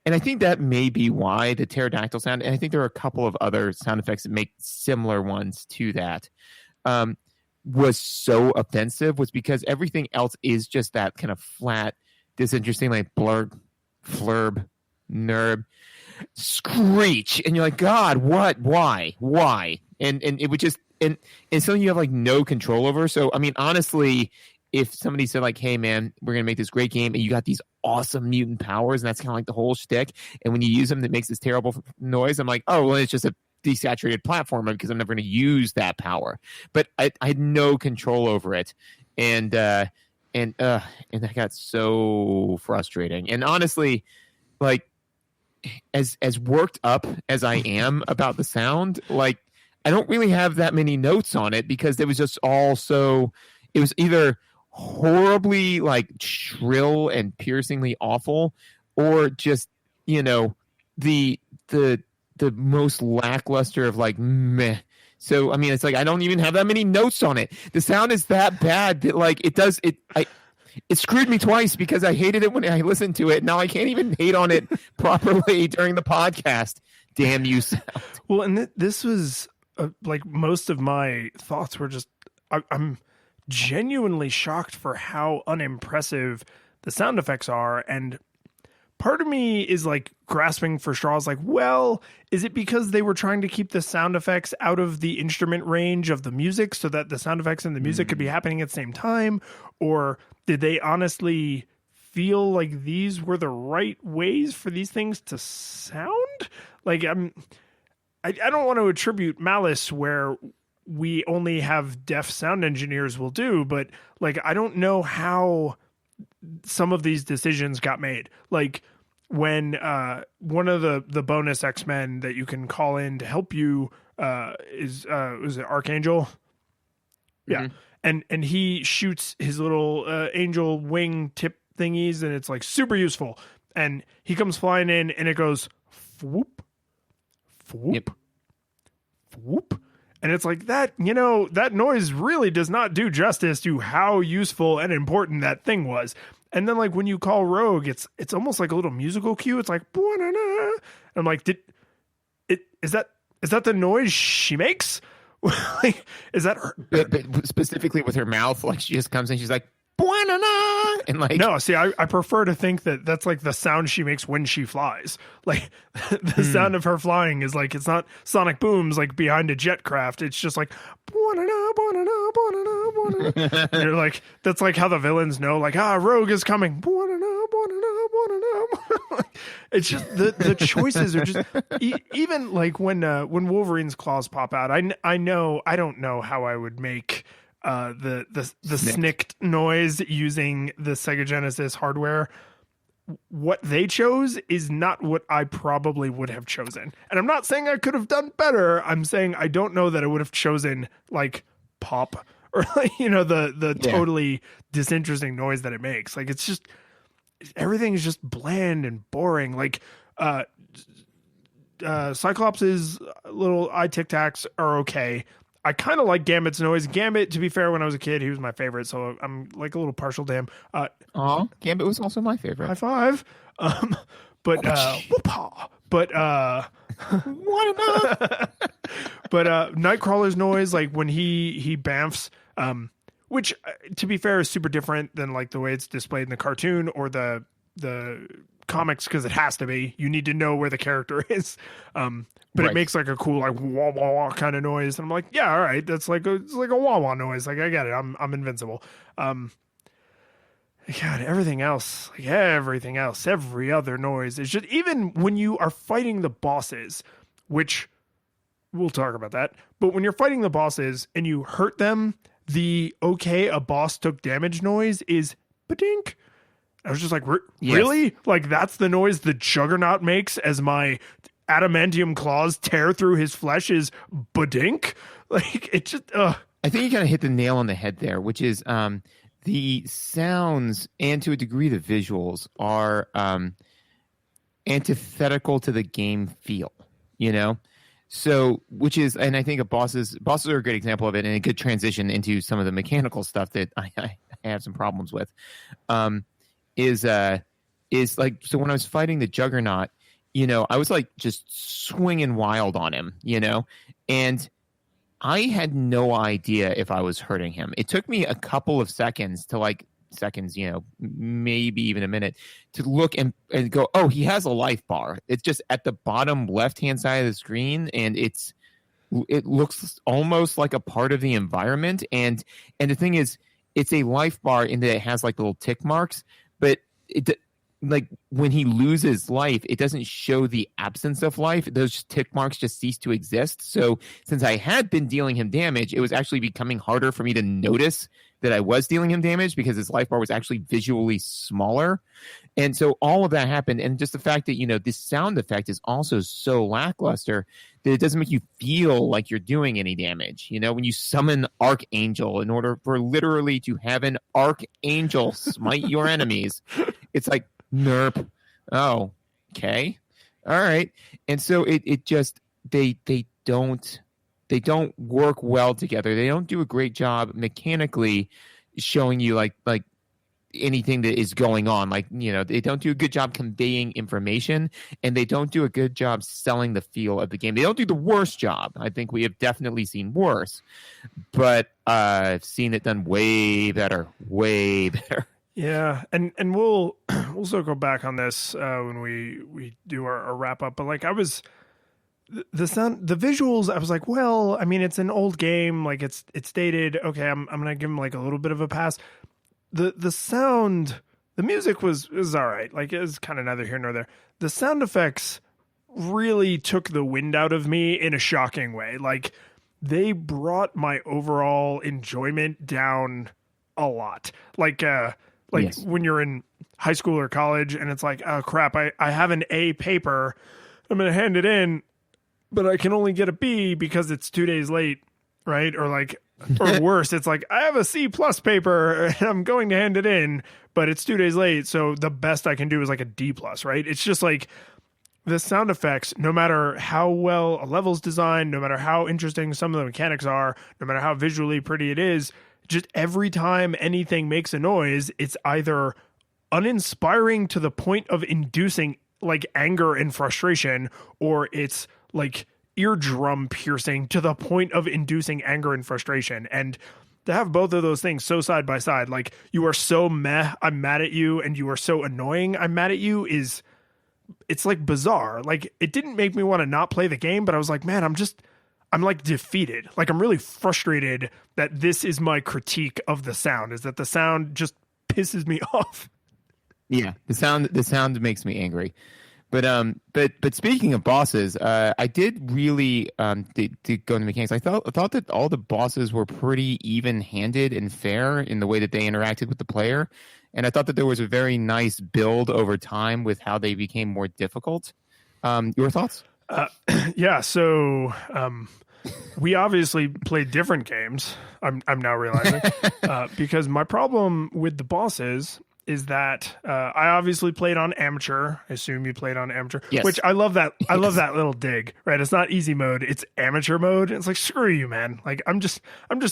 And I think that may be why the pterodactyl sound, and I think there are a couple of other sound effects that make similar ones to that, was so offensive, was because everything else is just that kind of flat, disinteresting, like blurb, flurb, nerb, screech. And you're like, God, what? Why? And it would just, and something you have like no control over. So, I mean, honestly, if somebody said like, hey man, we're going to make this great game and you got these awesome mutant powers and that's kind of like the whole shtick, and when you use them, that makes this terrible noise. I'm like, oh, well, it's just a desaturated platformer because I'm never going to use that power. But I had no control over it. And that got so frustrating. And honestly, like as worked up as I am about the sound, like I don't really have that many notes on it because it was just all so, it was either horribly like shrill and piercingly awful, or just the most lackluster of like meh. So I mean, it's like I don't even have that many notes on it. The sound is that bad that like it screwed me twice because I hated it when I listened to it. Now I can't even hate on it properly during the podcast. Damn you, sound. Well, and this was like most of my thoughts were just I'm genuinely shocked for how unimpressive the sound effects are, and part of me is like grasping for straws. Like, well, is it because they were trying to keep the sound effects out of the instrument range of the music so that the sound effects and the music could be happening at the same time? Or did they honestly feel like these were the right ways for these things to sound? Like, I don't want to attribute malice where we only have deaf sound engineers will do, but like, I don't know how some of these decisions got made. Like when one of the bonus X-Men that you can call in to help you was it Archangel? Yeah. And he shoots his little angel wing tip thingies, and it's like super useful. And he comes flying in, and it goes whoop, whoop, whoop. And it's like that, that noise really does not do justice to how useful and important that thing was. And then like when you call Rogue, it's almost like a little musical cue. It's like, I'm like, is that the noise she makes? Like, is that her? But specifically with her mouth, like she just comes in, she's like, "Buanana," and like, no, see, I prefer to think that that's like the sound she makes when she flies. Like the sound of her flying is like, it's not sonic booms like behind a jet craft. It's just like, "Buanana, buanana, buanana, buanana." And you're like, that's like how the villains know, like, Rogue is coming. "Buanana, buanana, buanana." It's just the choices are just even like when Wolverine's claws pop out. I don't know how I would make the snicked noise using the Sega Genesis hardware. What they chose is not what I probably would have chosen. And I'm not saying I could have done better. I'm saying I don't know that I would have chosen like pop or like, the totally disinteresting noise that it makes. Like, it's just, everything is just bland and boring. Like, Cyclops' little eye tic tacs are okay. I kind of like Gambit's noise. Gambit, to be fair, when I was a kid, he was my favorite, so I'm like a little partial to him. Gambit was also my favorite. High five. But Nightcrawler's noise, like when he bamfs, which to be fair is super different than like the way it's displayed in the cartoon or the comics, because it has to be. You need to know where the character is. But right. It makes like a cool like wah wah wah kind of noise, and I'm like, yeah, all right, that's like it's like a wah wah noise. Like, I get it. I'm invincible. God, everything else, every other noise is just, even when you are fighting the bosses, which we'll talk about that. But when you're fighting the bosses and you hurt them, the a boss took damage noise is ba-dink. I was just like, really? Yes. Like, that's the noise the Juggernaut makes as my adamantium claws tear through his flesh is ba-dink? Like, it just, I think you kind of hit the nail on the head there, which is the sounds and to a degree the visuals are antithetical to the game feel, So, which is, and I think bosses are a great example of it, and a good transition into some of the mechanical stuff that I have some problems with. Is like, so when I was fighting the Juggernaut, I was like just swinging wild on him, and I had no idea if I was hurting him. It took me a couple of seconds, maybe even a minute, to look and go, oh, he has a life bar. It's just at the bottom left-hand side of the screen, and it looks almost like a part of the environment. And the thing is, it's a life bar in that it has like little tick marks, but like when he loses life, it doesn't show the absence of life. Those tick marks just cease to exist. So since I had been dealing him damage, it was actually becoming harder for me to notice that I was dealing him damage because his life bar was actually visually smaller. And so all of that happened. And just the fact that, this sound effect is also so lackluster that it doesn't make you feel like you're doing any damage. When you summon Archangel in order for literally to have an Archangel smite your enemies, it's like, nerp. Oh, okay. All right. And so it just, they don't work well together. They don't do a great job mechanically showing you like anything that is going on. Like, they don't do a good job conveying information, and they don't do a good job selling the feel of the game. They don't do the worst job. I think we have definitely seen worse, but I've seen it done way better. Yeah, and we'll we'll circle back on this when we do our wrap up. But like the sound, the visuals, I was like, well, I mean, it's an old game, like it's dated. Okay, I'm gonna give him like a little bit of a pass. The sound, the music was all right. Like it was kind of neither here nor there. The sound effects really took the wind out of me in a shocking way. Like they brought my overall enjoyment down a lot. Like Yes. when you're in high school or college and it's like, oh crap, I have an A paper. I'm going to hand it in, but I can only get a B because it's 2 days late, right? Or like, or worse, it's like, I have a C plus paper and I'm going to hand it in, but it's 2 days late. So the best I can do is like a D plus, right? It's just like the sound effects, no matter how well a level's designed, no matter how interesting some of the mechanics are, no matter how visually pretty it is, just every time anything makes a noise, it's either uninspiring to the point of inducing like anger and frustration, or it's like eardrum piercing to the point of inducing anger and frustration. And to have both of those things so side by side, like you are so meh, I'm mad at you, and you are so annoying, I'm mad at you, it's like bizarre. Like it didn't make me want to not play the game, but I was like, man, I'm like defeated. Like I'm really frustrated that this is my critique of the sound, is that the sound just pisses me off. Yeah, the sound makes me angry. But speaking of bosses, I did really to go into mechanics. I thought that all the bosses were pretty even-handed and fair in the way that they interacted with the player, and I thought that there was a very nice build over time with how they became more difficult. Your thoughts? Yeah, so we obviously played different games. I'm now realizing because my problem with the bosses is that I obviously played on amateur. I assume you played on amateur, yes. Which I love that. I love that little dig. Right, it's not easy mode; it's amateur mode. It's like screw you, man. Like I'm just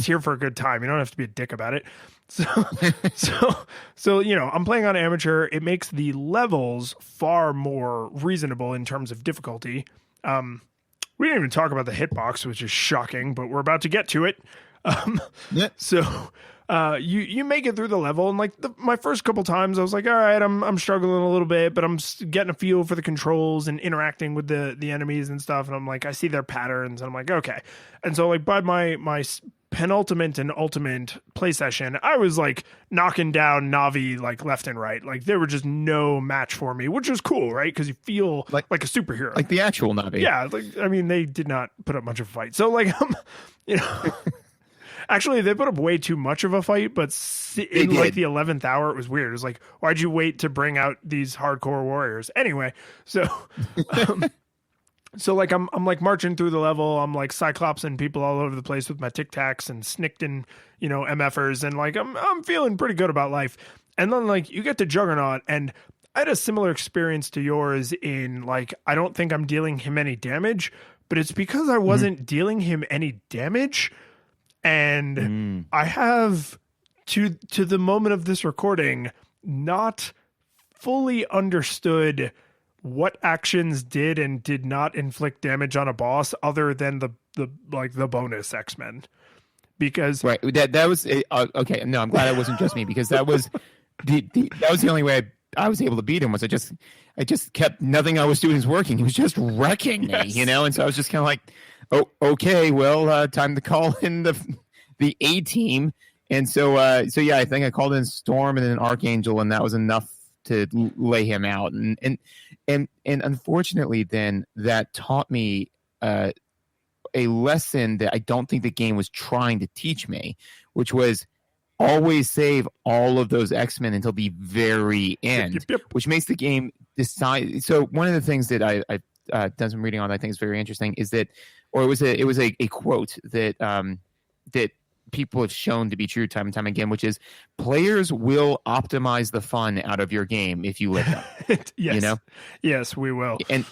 here for a good time. You don't have to be a dick about it. So you know, I'm playing on amateur. It makes the levels far more reasonable in terms of difficulty. We didn't even talk about the hitbox, which is shocking, but we're about to get to it. Yeah. So you make it through the level, and like my first couple times, I was like, all right, I'm struggling a little bit, but I'm getting a feel for the controls and interacting with the enemies and stuff. And I'm like, I see their patterns, and I'm like, okay. And so like by my penultimate and ultimate play session, I was like knocking down Navi like left and right. Like there were just no match for me, which was cool, right? Because you feel like a superhero, like the actual Navi. Yeah, like I mean, they did not put up much of a fight. So like, you know. Actually, they put up way too much of a fight, but in like the 11th hour, it was weird. It was like, why'd you wait to bring out these hardcore warriors? Anyway, so so like I'm like marching through the level. I'm like cyclopsing people all over the place with my tic tacs and snicked you know, MFers, and like I'm feeling pretty good about life. And then like you get to Juggernaut, and I had a similar experience to yours in like I don't think I'm dealing him any damage, but it's because I wasn't dealing him any damage. And I have, to the moment of this recording, not fully understood what actions did and did not inflict damage on a boss other than the bonus X-Men. Because right, that was okay. No, I'm glad it wasn't just me, because that was that was the only way I was able to beat him. Was I just kept, nothing I was doing was working. He was just wrecking me, you know. And so I was just kind of like, oh, okay, well, time to call in the A team. And so yeah, I think I called in Storm and then Archangel, and that was enough to lay him out. And unfortunately, then that taught me a lesson that I don't think the game was trying to teach me, which was always save all of those X-Men until the very end, Yep. which makes the game decide. So one of the things that I've done some reading on that I think is very interesting is that, or it was a quote that that people have shown to be true time and time again, which is players will optimize the fun out of your game if you let them. Yes. You know? Yes, we will. And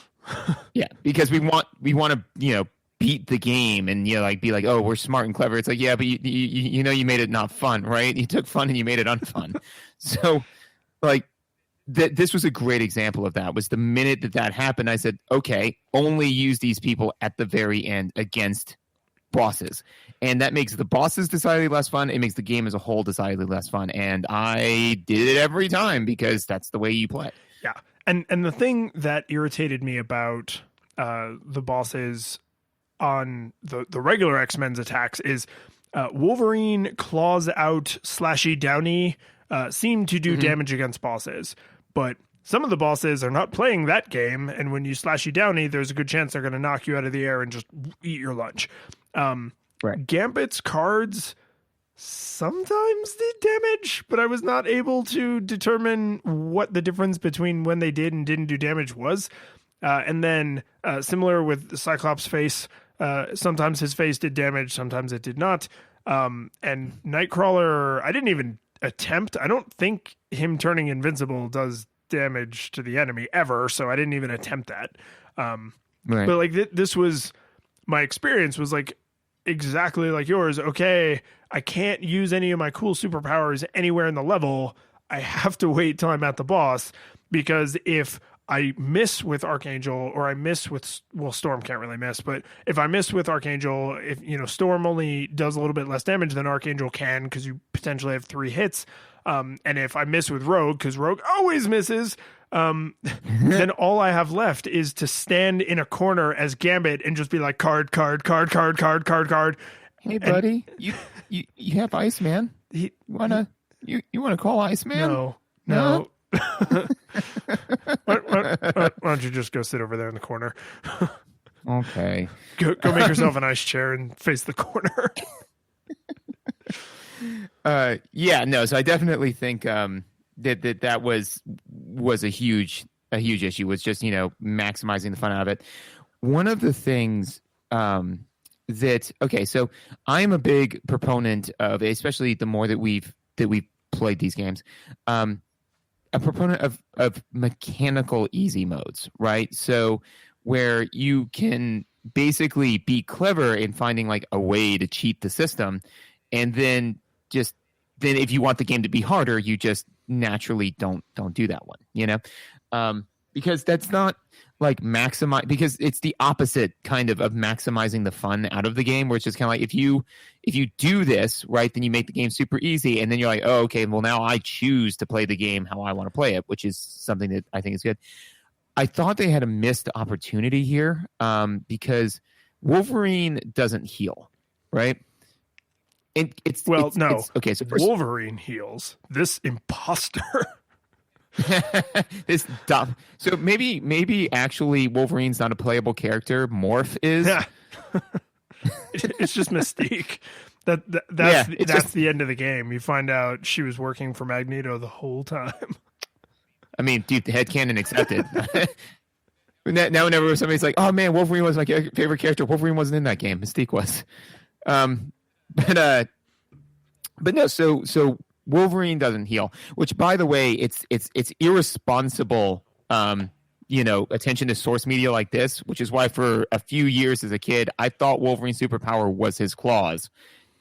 yeah, because we want to, you know, beat the game and, you know, like be like, oh, we're smart and clever. It's like, yeah, but you know, you made it not fun, right? You took fun and you made it unfun. So like this was a great example of that. Was the minute that happened, I said, okay, only use these people at the very end against bosses. And that makes the bosses decidedly less fun. It makes the game as a whole decidedly less fun. And I did it every time because that's the way you play. Yeah. And the thing that irritated me about the bosses on the regular X-Men's attacks is Wolverine claws out Slashy Downy seem to do damage against bosses. But some of the bosses are not playing that game. And when you Slashy Downy, there's a good chance they're going to knock you out of the air and just eat your lunch. Right. Gambit's cards sometimes did damage, but I was not able to determine what the difference between when they did and didn't do damage was. And then similar with the Cyclops face, sometimes his face did damage, sometimes it did not. And Nightcrawler, I didn't even attempt. I don't think him turning invincible does damage to the enemy ever, so I didn't even attempt that. Right. But like this was, my experience was like exactly like yours. Okay, I can't use any of my cool superpowers anywhere in the level. I have to wait till I'm at the boss, because if I miss with Archangel, or I miss with, well, Storm can't really miss, but if I miss with Archangel, if Storm only does a little bit less damage than Archangel can, because you potentially have 3 hits. And if I miss with Rogue, because Rogue always misses, then all I have left is to stand in a corner as Gambit and just be like, card. Hey, buddy, you have Iceman. You wanna call Iceman? No. Why don't you just go sit over there in the corner? Okay. Go make yourself an ice chair and face the corner. So I definitely think that was a huge issue, was just maximizing the fun out of it. One of the things so I'm a big proponent of, especially the more that we've played these games, a proponent of mechanical easy modes, right? So where you can basically be clever in finding like a way to cheat the system, and then if you want the game to be harder, you just naturally don't do that one, because that's not like maximize, because it's the opposite kind of maximizing the fun out of the game, where it's just kind of like, if you do this right, then you make the game super easy, and then you're like, oh, okay, well, now I choose to play the game how I want to play it, which is something that I think is good. I thought they had a missed opportunity here, because Wolverine doesn't heal, right? And okay. So first, Wolverine heals. This imposter. this dumb. So maybe actually Wolverine's not a playable character. Morph is. Yeah. It's just Mystique. That's the end of the game. You find out she was working for Magneto the whole time. I mean, dude, the headcanon accepted. Now whenever somebody's like, "Oh man, Wolverine was my favorite character," Wolverine wasn't in that game. Mystique was. But no. So Wolverine doesn't heal, which, by the way, it's irresponsible. Attention to source media like this, which is why for a few years as a kid, I thought Wolverine's superpower was his claws,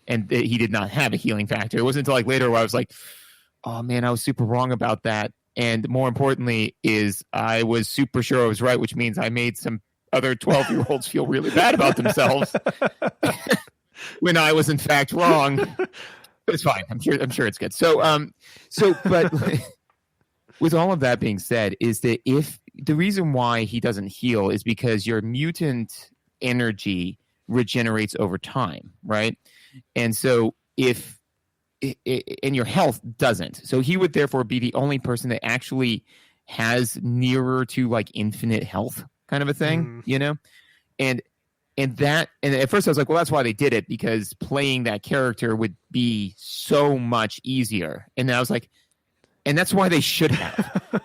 and he did not have a healing factor. It wasn't until like later where I was like, "Oh man, I was super wrong about that." And more importantly, is I was super sure I was right, which means I made some other 12-year-olds feel really bad about themselves when I was in fact wrong. But it's fine. I'm sure it's good. But with all of that being said, is that if the reason why he doesn't heal is because your mutant energy regenerates over time, right? And so and your health doesn't. So he would therefore be the only person that actually has nearer to like infinite health kind of a thing, And at first I was like, well, that's why they did it, because playing that character would be so much easier. And then I was like, and that's why they should have,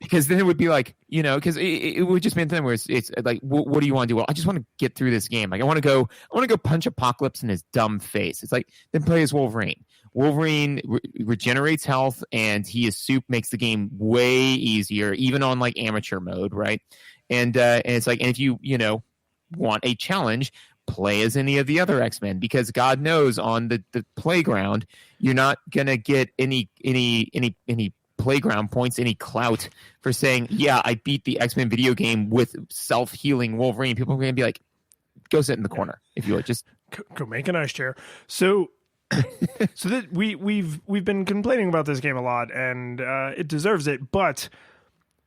because then it would be like, because it would just be a thing where it's like, what do you want to do? Well, I just want to get through this game. Like I want to go punch Apocalypse in his dumb face. It's like, then play as Wolverine. Wolverine regenerates health, and makes the game way easier, even on like amateur mode, right? And it's like, and if you want a challenge, play as any of the other X-Men, because God knows on the playground you're not gonna get any playground points, any clout for saying, yeah, I beat the X-Men video game with self-healing Wolverine. People are gonna be like, go sit in the corner if you would, just Go make an ice chair. So so that we've been complaining about this game a lot, and it deserves it. But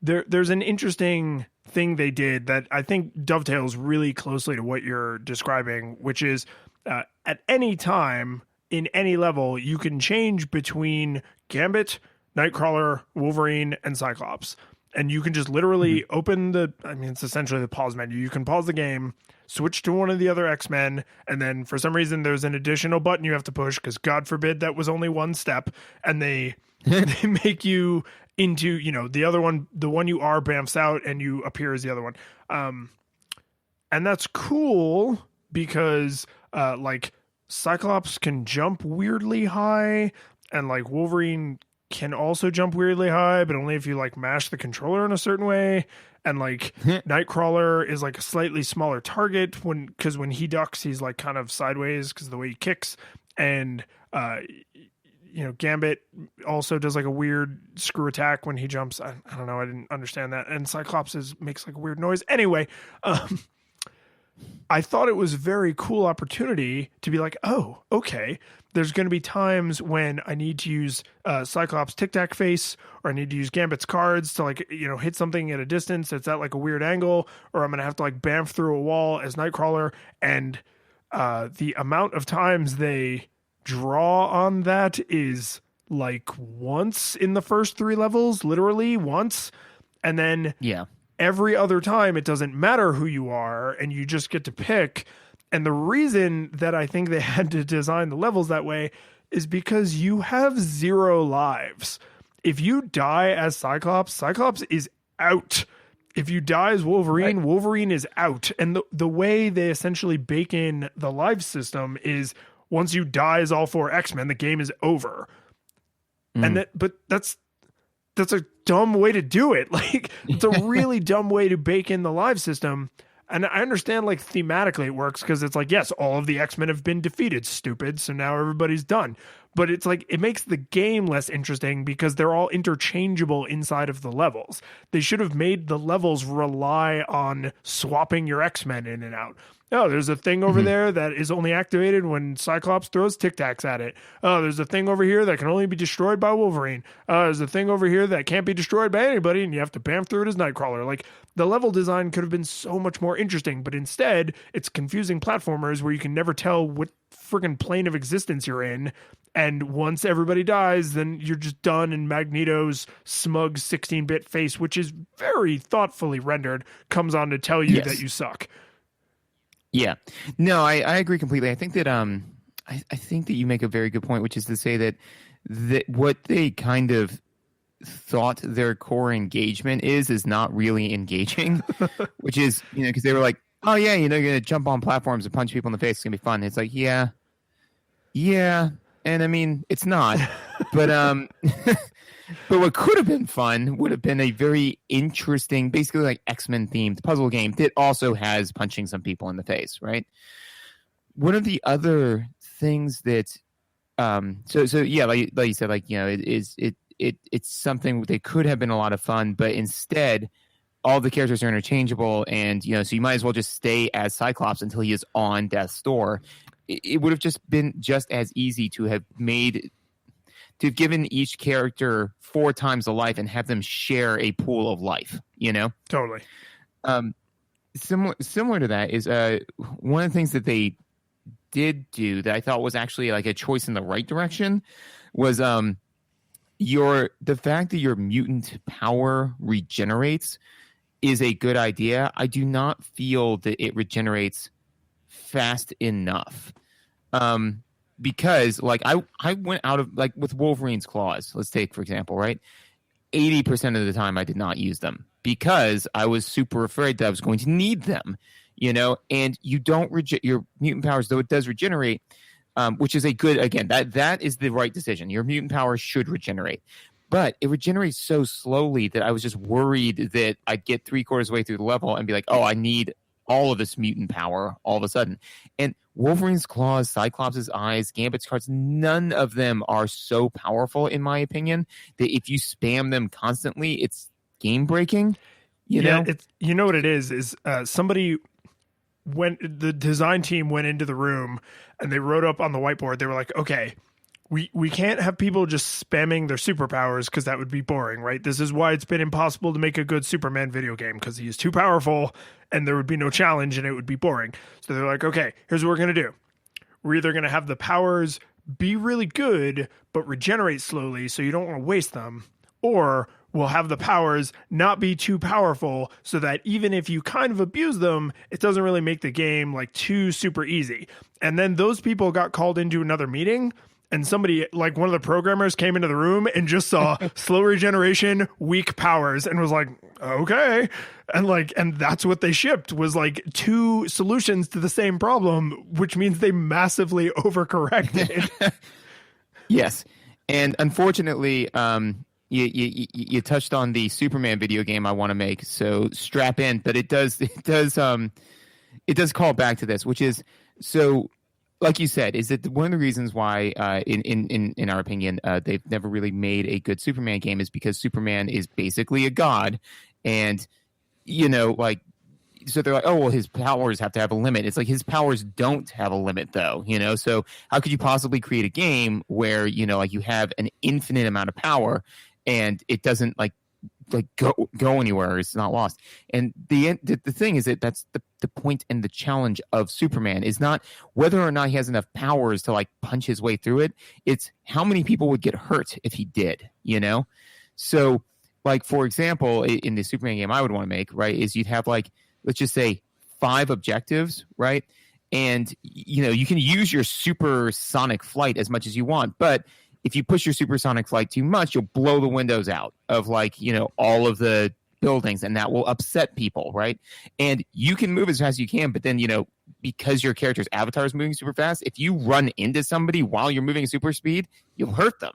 there's an interesting thing they did that I think dovetails really closely to what you're describing, which is at any time in any level you can change between Gambit, Nightcrawler, Wolverine, and Cyclops. And you can just literally open it's essentially the pause menu. You can pause the game, switch to one of the other X-Men, and then for some reason there's an additional button you have to push because God forbid that was only one step, and they make you into, the other one, the one you are bamfs out and you appear as the other one. And that's cool because like Cyclops can jump weirdly high, and like Wolverine can also jump weirdly high, but only if you like mash the controller in a certain way. And like Nightcrawler is like a slightly smaller target because when he ducks, he's like kind of sideways because of the way he kicks. And Gambit also does like a weird screw attack when he jumps. I don't know. I didn't understand that. And Cyclops makes like a weird noise. Anyway, I thought it was a very cool opportunity to be like, oh, okay, there's going to be times when I need to use Cyclops Tic Tac Face, or I need to use Gambit's cards to like, hit something at a distance that's at like a weird angle, or I'm going to have to like bamf through a wall as Nightcrawler. And the amount of times they draw on that is like once in the first 3 levels, literally once. And then every other time, it doesn't matter who you are, and you just get to pick. And the reason that I think they had to design the levels that way is because you have 0 lives. If you die as Cyclops, Cyclops is out. If you die as Wolverine, Wolverine is out. And the way they essentially bake in the life system is once you die as all 4 X-Men, the game is over. And that's a dumb way to do it. Like, it's a really dumb way to bake in the live system. And I understand, like, thematically it works because it's like, yes, all of the X-Men have been defeated, stupid, so now everybody's done. But it's like, it makes the game less interesting because they're all interchangeable inside of the levels. They should have made the levels rely on swapping your X-Men in and out. Oh, there's a thing over there that is only activated when Cyclops throws Tic Tacs at it. Oh, there's a thing over here that can only be destroyed by Wolverine. There's a thing over here that can't be destroyed by anybody, and you have to bamf through it as Nightcrawler. Like, the level design could have been so much more interesting, but instead, it's confusing platformers where you can never tell what friggin' plane of existence you're in. And once everybody dies, then you're just done, and Magneto's smug 16-bit face, which is very thoughtfully rendered, comes on to tell you that you suck. Yeah, no, I agree completely. I think that I think that you make a very good point, which is to say that what they kind of thought their core engagement is not really engaging, which is, because they were like, oh yeah, you're going to jump on platforms and punch people in the face. It's going to be fun. It's like, yeah. And I mean, it's not, but but what could have been fun would have been a very interesting, basically like X-Men themed puzzle game that also has punching some people in the face, right? One of the other things that, so yeah, like you said, like, it's something that could have been a lot of fun, but instead, all the characters are interchangeable, and so you might as well just stay as Cyclops until he is on death's door. It would have just been just as easy to have given each character 4 times the life and have them share a pool of life, Totally. Similar to that is one of the things that they did do that I thought was actually like a choice in the right direction was the fact that your mutant power regenerates is a good idea. I do not feel that it regenerates fast enough. Because like I went out of, like, with Wolverine's claws, let's take for example, right? 80% of the time I did not use them because I was super afraid that I was going to need them, and you don't your mutant powers, though it does regenerate, which is a good, again, that is the right decision. Your mutant power should regenerate, but it regenerates so slowly that I was just worried that I'd get 3/4 way through the level and be like, oh, I need all of this mutant power all of a sudden. And Wolverine's claws, Cyclops' eyes, Gambit's cards, none of them are so powerful, in my opinion, that if you spam them constantly, it's game breaking. You know? It's, what it is somebody when the design team went into the room and they wrote up on the whiteboard, they were like, okay, we can't have people just spamming their superpowers because that would be boring, right? This is why it's been impossible to make a good Superman video game, because he is too powerful and there would be no challenge and it would be boring. So they're like, okay, here's what we're going to do. We're either going to have the powers be really good but regenerate slowly so you don't want to waste them, or we'll have the powers not be too powerful so that even if you kind of abuse them, it doesn't really make the game like too super easy. And then those people got called into another meeting, and somebody, like one of the programmers, came into the room and just saw slow regeneration, weak powers, and was like, okay. And that's what they shipped, was like 2 solutions to the same problem, which means they massively overcorrected. Yes. And unfortunately, you touched on the Superman video game I want to make, so strap in. But it does call back to this, which is, so like you said, is that one of the reasons why, in our opinion, they've never really made a good Superman game is because Superman is basically a god, and like, so they're like, oh well, his powers have to have a limit. It's like his powers don't have a limit, though. So how could you possibly create a game where like you have an infinite amount of power and it doesn't like go anywhere? It's not lost. And the thing is that that's the point and the challenge of Superman is not whether or not he has enough powers to like punch his way through it. It's how many people would get hurt if he did. So like, for example, in the Superman game I would want to make, right, is you'd have like, let's just say 5 objectives, right? And you can use your supersonic flight as much as you want, but if you push your supersonic flight too much, you'll blow the windows out of like, all of the buildings, and that will upset people, right? And you can move as fast as you can, but then, because your character's avatar is moving super fast, if you run into somebody while you're moving super speed, you'll hurt them,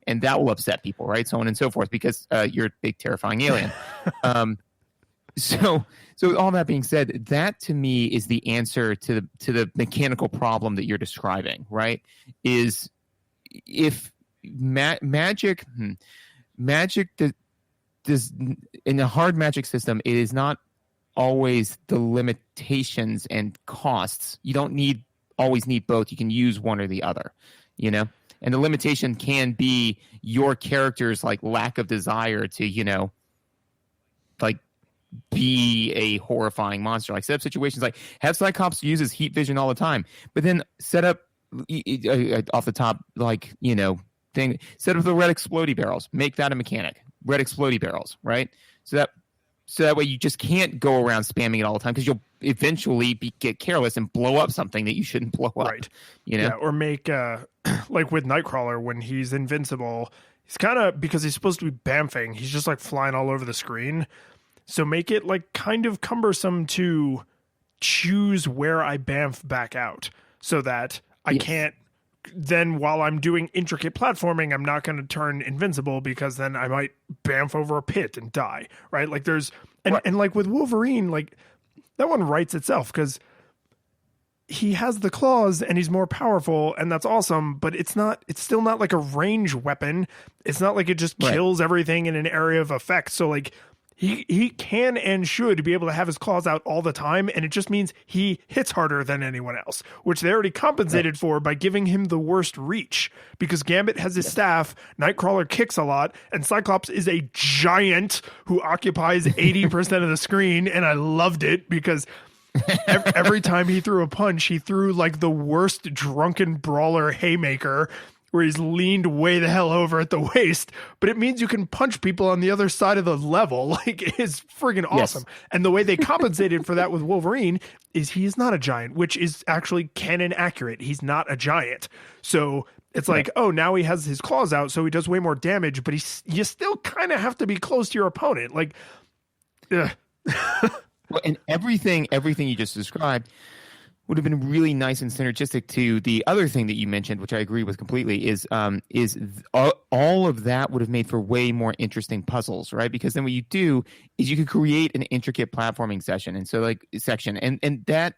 and that will upset people, right? So on and so forth, because you're a big, terrifying alien. So all that being said, that to me is the answer to the mechanical problem that you're describing, right? Is if magic does in a hard magic system, it is not always the limitations and costs. You don't always need both. You can use one or the other, and the limitation can be your character's like lack of desire to like be a horrifying monster. Like, set up situations like have Cyclops uses heat vision all the time, but then set up off the top, like, thing, set up the red explodey barrels, make that a mechanic, red explodey barrels, right? So that way you just can't go around spamming it all the time, because you'll eventually get careless and blow up something that you shouldn't blow up, right? Yeah, or make like with Nightcrawler, when he's invincible, he's kind of, because he's supposed to be bamfing, he's just like flying all over the screen. So make it like kind of cumbersome to choose where I bamf back out, so that I can't then, while I'm doing intricate platforming, I'm not going to turn invincible, because then I might bamf over a pit and die, right? Like there's, and like with Wolverine, like that one writes itself, because he has the claws and he's more powerful, and that's awesome, but it's still not like a range weapon. It's not like it just kills everything in an area of effect. So like, He can and should be able to have his claws out all the time, and it just means he hits harder than anyone else, which they already compensated for by giving him the worst reach, because Gambit has his staff, Nightcrawler kicks a lot, and Cyclops is a giant who occupies 80% of the screen, and I loved it because every time he threw a punch, he threw like the worst drunken brawler haymaker, where he's leaned way the hell over at the waist, but it means you can punch people on the other side of the level. Like, it's friggin' awesome. Yes. And the way they compensated for that with Wolverine is he is not a giant, which is actually canon accurate. He's not a giant. So it's like, oh, now he has his claws out, so he does way more damage, but you still kind of have to be close to your opponent. Like, well, and everything you just described would have been really nice and synergistic to the other thing that you mentioned, which I agree with completely, is all of that would have made for way more interesting puzzles, right? Because then what you do is you could create an intricate platforming section, and that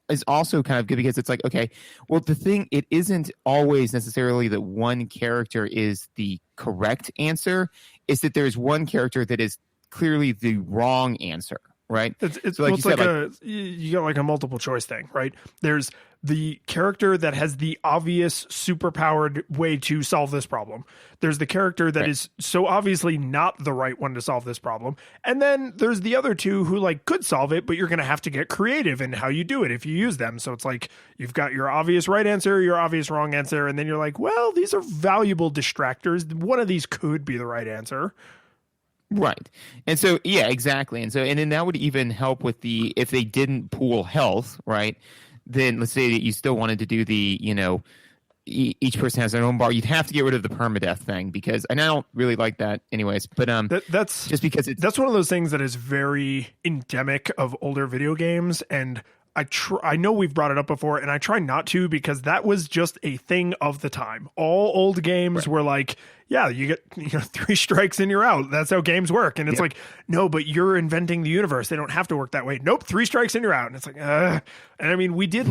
is also kind of good, because it's like, okay, well, it isn't always necessarily that one character is the correct answer. It's that there's one character that is clearly the wrong answer, right? It's So like well, you it's said, like you got like a multiple choice thing, right? There's the character that has the obvious superpowered way to solve this problem. There's the character that Right. is so obviously not the right one to solve this problem. And then there's the other two who like could solve it, but you're going to have to get creative in how you do it if you use them. So it's like you've got your obvious right answer, your obvious wrong answer, and then you're like, well, these are valuable distractors. One of these could be the right answer. Right. And so, yeah, exactly. And then that would even help with if they didn't pool health, right? Then let's say that you still wanted to do the, each person has their own bar. You'd have to get rid of the permadeath thing and I don't really like that anyways, but That's just because that's one of those things that is very endemic of older video games, and I know we've brought it up before, and I try not to because that was just a thing of the time. All old games were like, yeah, you get 3 strikes and you're out. That's how games work. And it's like, no, but you're inventing the universe. They don't have to work that way. Nope, 3 strikes and you're out. And it's like, and I mean, we did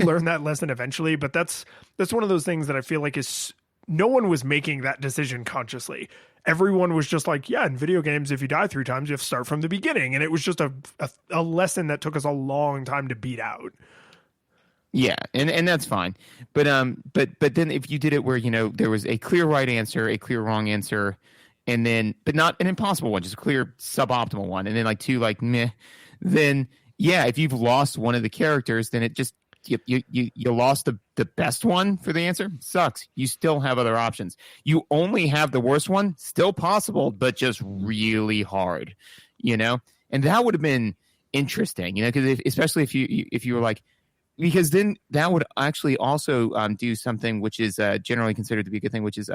learn that lesson eventually, but that's one of those things that I feel like is no one was making that decision consciously. Everyone was just like, yeah, in video games, if you die 3 times, you have to start from the beginning. And it was just a lesson that took us a long time to beat out. Yeah, and that's fine. But then if you did it where, there was a clear right answer, a clear wrong answer, and then but not an impossible one, just a clear suboptimal one, and then like 2 like meh, then yeah, if you've lost one of the characters, then it just you lost the best one for the answer. Sucks. You still have other options. You only have the worst one, still possible, but just really hard, And that would have been interesting, because especially if you were like, because then that would actually also do something which is generally considered to be a good thing, which is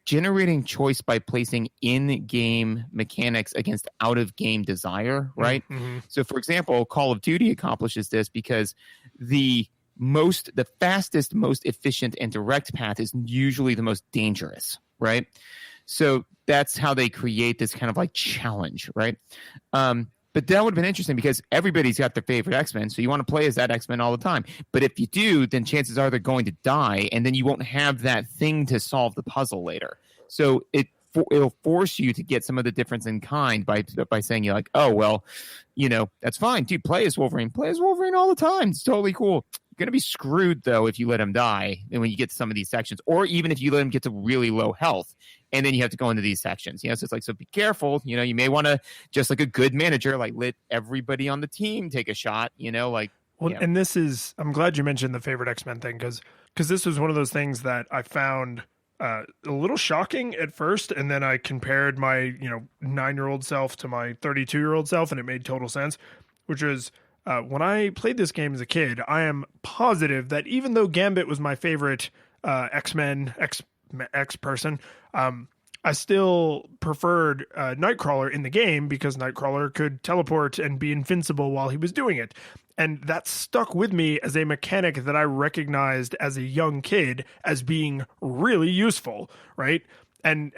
generating choice by placing in-game mechanics against out-of-game desire, right? Mm-hmm. So, for example, Call of Duty accomplishes this because the fastest, most efficient, and direct path is usually the most dangerous, right? So that's how they create this kind of like challenge, right? But that would have been interesting because everybody's got their favorite X-Men, so you want to play as that X-Men all the time. But if you do, then chances are they're going to die, and then you won't have that thing to solve the puzzle later. So it'll force you to get some of the difference in kind by saying you're like, oh, well, that's fine. Dude, play as Wolverine. Play as Wolverine all the time. It's totally cool. You're going to be screwed, though, if you let him die and when you get to some of these sections, or even if you let him get to really low health. And then you have to go into these sections, so it's like, so be careful, you may want to, just like a good manager, like let everybody on the team take a shot, And this is, I'm glad you mentioned the favorite X-Men thing because this was one of those things that I found a little shocking at first. And then I compared my, 9-year-old self to my 32-year-old self, and it made total sense, which was when I played this game as a kid, I am positive that even though Gambit was my favorite X-Men, X person, I still preferred Nightcrawler in the game because Nightcrawler could teleport and be invincible while he was doing it. And that stuck with me as a mechanic that I recognized as a young kid as being really useful, right? And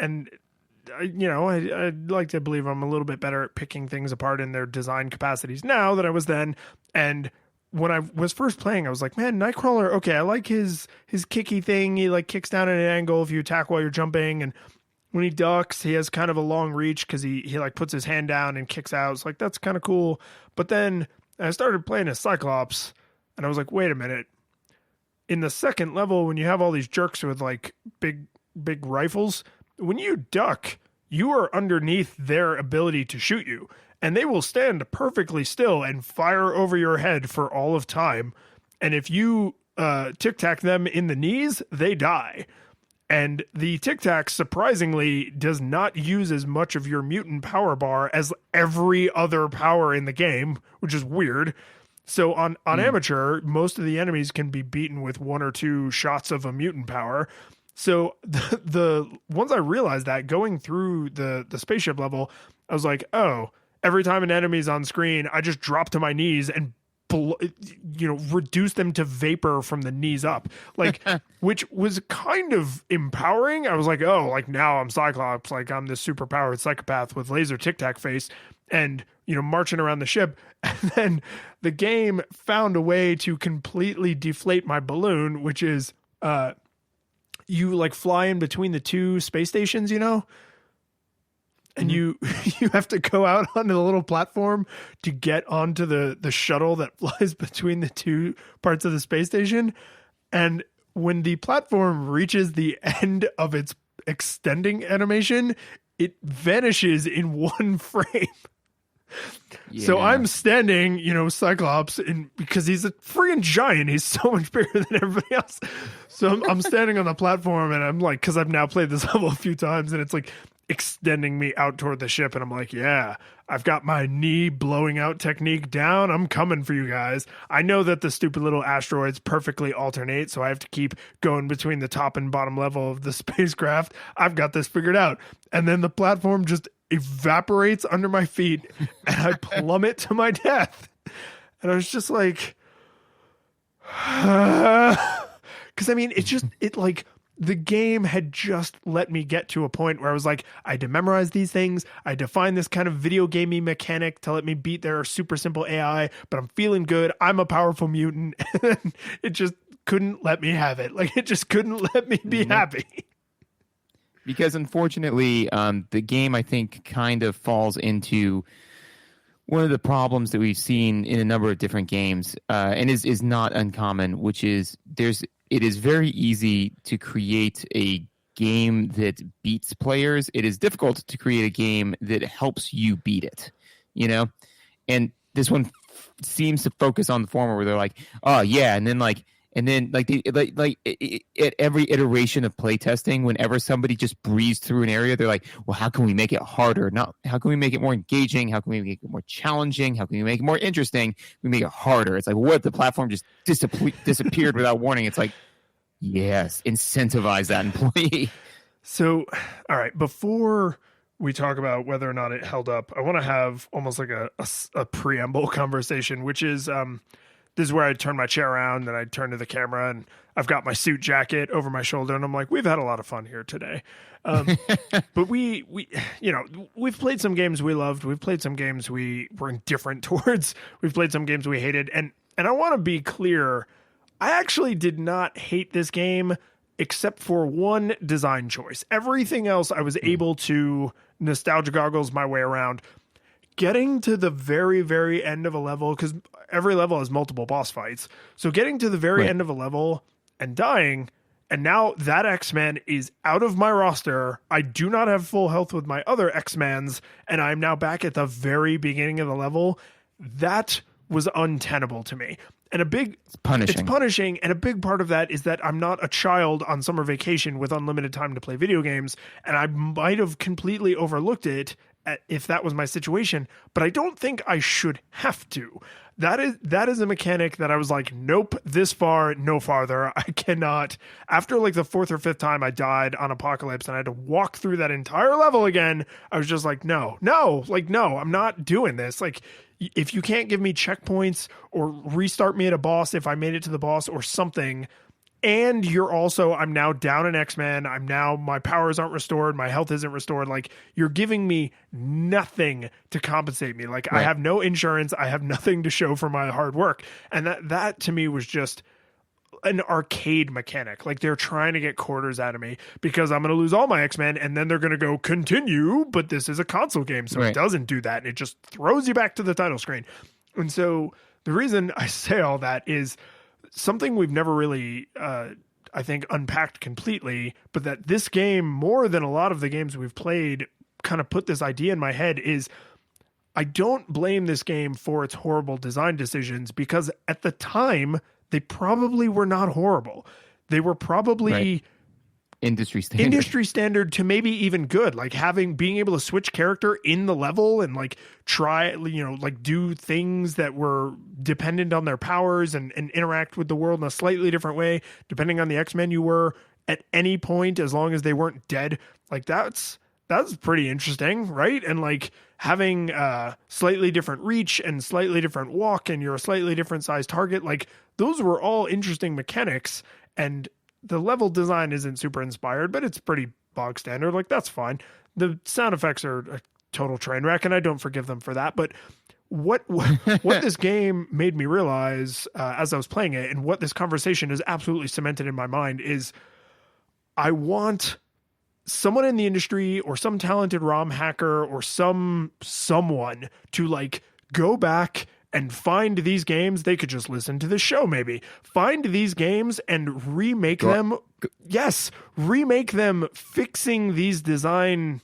I'd like to believe I'm a little bit better at picking things apart in their design capacities now than I was then. And when I was first playing, I was like, man, Nightcrawler, okay, I like his kicky thing. He like kicks down at an angle if you attack while you're jumping, and when he ducks, he has kind of a long reach because he like puts his hand down and kicks out. It's like, that's kind of cool. But then I started playing as Cyclops, and I was like, wait a minute. In the second level, when you have all these jerks with like big rifles, when you duck, you are underneath their ability to shoot you. And they will stand perfectly still and fire over your head for all of time. And if you tic-tac them in the knees, they die. And the tic-tac, surprisingly, does not use as much of your mutant power bar as every other power in the game, which is weird. So on Amateur, most of the enemies can be beaten with 1 or 2 shots of a mutant power. So the once I realized that, going through the spaceship level, I was like, oh, every time an enemy's on screen, I just drop to my knees and reduce them to vapor from the knees up, like, which was kind of empowering. I was like, oh, like now I'm Cyclops, like I'm this super powered psychopath with laser tic-tac face and, marching around the ship. And then the game found a way to completely deflate my balloon, which is, you like fly in between the 2 space stations, and you have to go out onto the little platform to get onto the shuttle that flies between the two parts of the space station. And when the platform reaches the end of its extending animation, it vanishes in one frame. So I'm standing, Cyclops, because he's a freaking giant. He's so much bigger than everybody else. So I'm standing on the platform, and I'm like, because I've now played this level a few times, and it's like extending me out toward the ship. And I'm like, yeah, I've got my knee blowing out technique down. I'm coming for you guys. I know that the stupid little asteroids perfectly alternate, so I have to keep going between the top and bottom level of the spacecraft. I've got this figured out. And then the platform just evaporates under my feet, and I plummet to my death. And I was just like, because the game had just let me get to a point where I was like, I had to memorize these things. I had to find this kind of video gamey mechanic to let me beat their super simple AI, but I'm feeling good. I'm a powerful mutant. And it just couldn't let me have it. Like, it just couldn't let me be happy. Because unfortunately, the game, I think, kind of falls into one of the problems that we've seen in a number of different games, and is not uncommon, which is it is very easy to create a game that beats players. It is difficult to create a game that helps you beat it, And this one seems to focus on the former, where they're like, oh yeah, and then at every iteration of playtesting, whenever somebody just breezed through an area, they're like, well, how can we make it harder? How can we make it more engaging? How can we make it more challenging? How can we make it more interesting? We make it harder. It's like, what if the platform just disappeared without warning? It's like, yes, incentivize that employee. So, all right, before we talk about whether or not it held up, I want to have almost like a preamble conversation, which is, this is where I turn my chair around, then I turn to the camera, and I've got my suit jacket over my shoulder, and I'm like, we've had a lot of fun here today. But we've played some games we loved. We've played some games we were indifferent towards. We've played some games we hated. And I want to be clear, I actually did not hate this game except for one design choice. Everything else I was able to nostalgia goggles my way around. Getting to the very, very end of a level, because every level has multiple boss fights. So getting to the very end of a level and dying, and now that X-Man is out of my roster. I do not have full health with my other X-Mans, and I'm now back at the very beginning of the level. That was untenable to me. And it's punishing. And a big part of that is that I'm not a child on summer vacation with unlimited time to play video games. And I might have completely overlooked it if that was my situation, but I don't think I should have to. That is a mechanic that I was like, nope, this far, no farther. I cannot. After like the fourth or fifth time I died on Apocalypse and I had to walk through that entire level again, I was just like, no, I'm not doing this. Like, if you can't give me checkpoints or restart me at a boss if I made it to the boss or something, and I'm now down an X-Men, my powers aren't restored, my health isn't restored, like, you're giving me nothing to compensate me. Like, right. I have no insurance, I have nothing to show for my hard work. And that to me was just an arcade mechanic. Like, they're trying to get quarters out of me because I'm going to lose all my X-Men, and then they're going to go continue, but this is a console game, so It doesn't do that, and it just throws you back to the title screen. And so the reason I say all that is something we've never really, I think, unpacked completely, but that this game, more than a lot of the games we've played, kind of put this idea in my head is I don't blame this game for its horrible design decisions, because at the time, they probably were not horrible. They were probably industry standard to maybe even good, like being able to switch character in the level and like try, like do things that were dependent on their powers and interact with the world in a slightly different way, depending on the X-Men you were at any point, as long as they weren't dead. Like that's pretty interesting, right? And like having slightly different reach and slightly different walk, and you're a slightly different size target, like those were all interesting mechanics. And the level design isn't super inspired, but it's pretty bog standard. Like, that's fine. The sound effects are a total train wreck, and I don't forgive them for that. But what this game made me realize as I was playing it, and what this conversation has absolutely cemented in my mind, is I want someone in the industry or some talented ROM hacker or someone to like go back and find these games. They could just listen to the show, maybe find these games and remake them. Yes, remake them, fixing these design.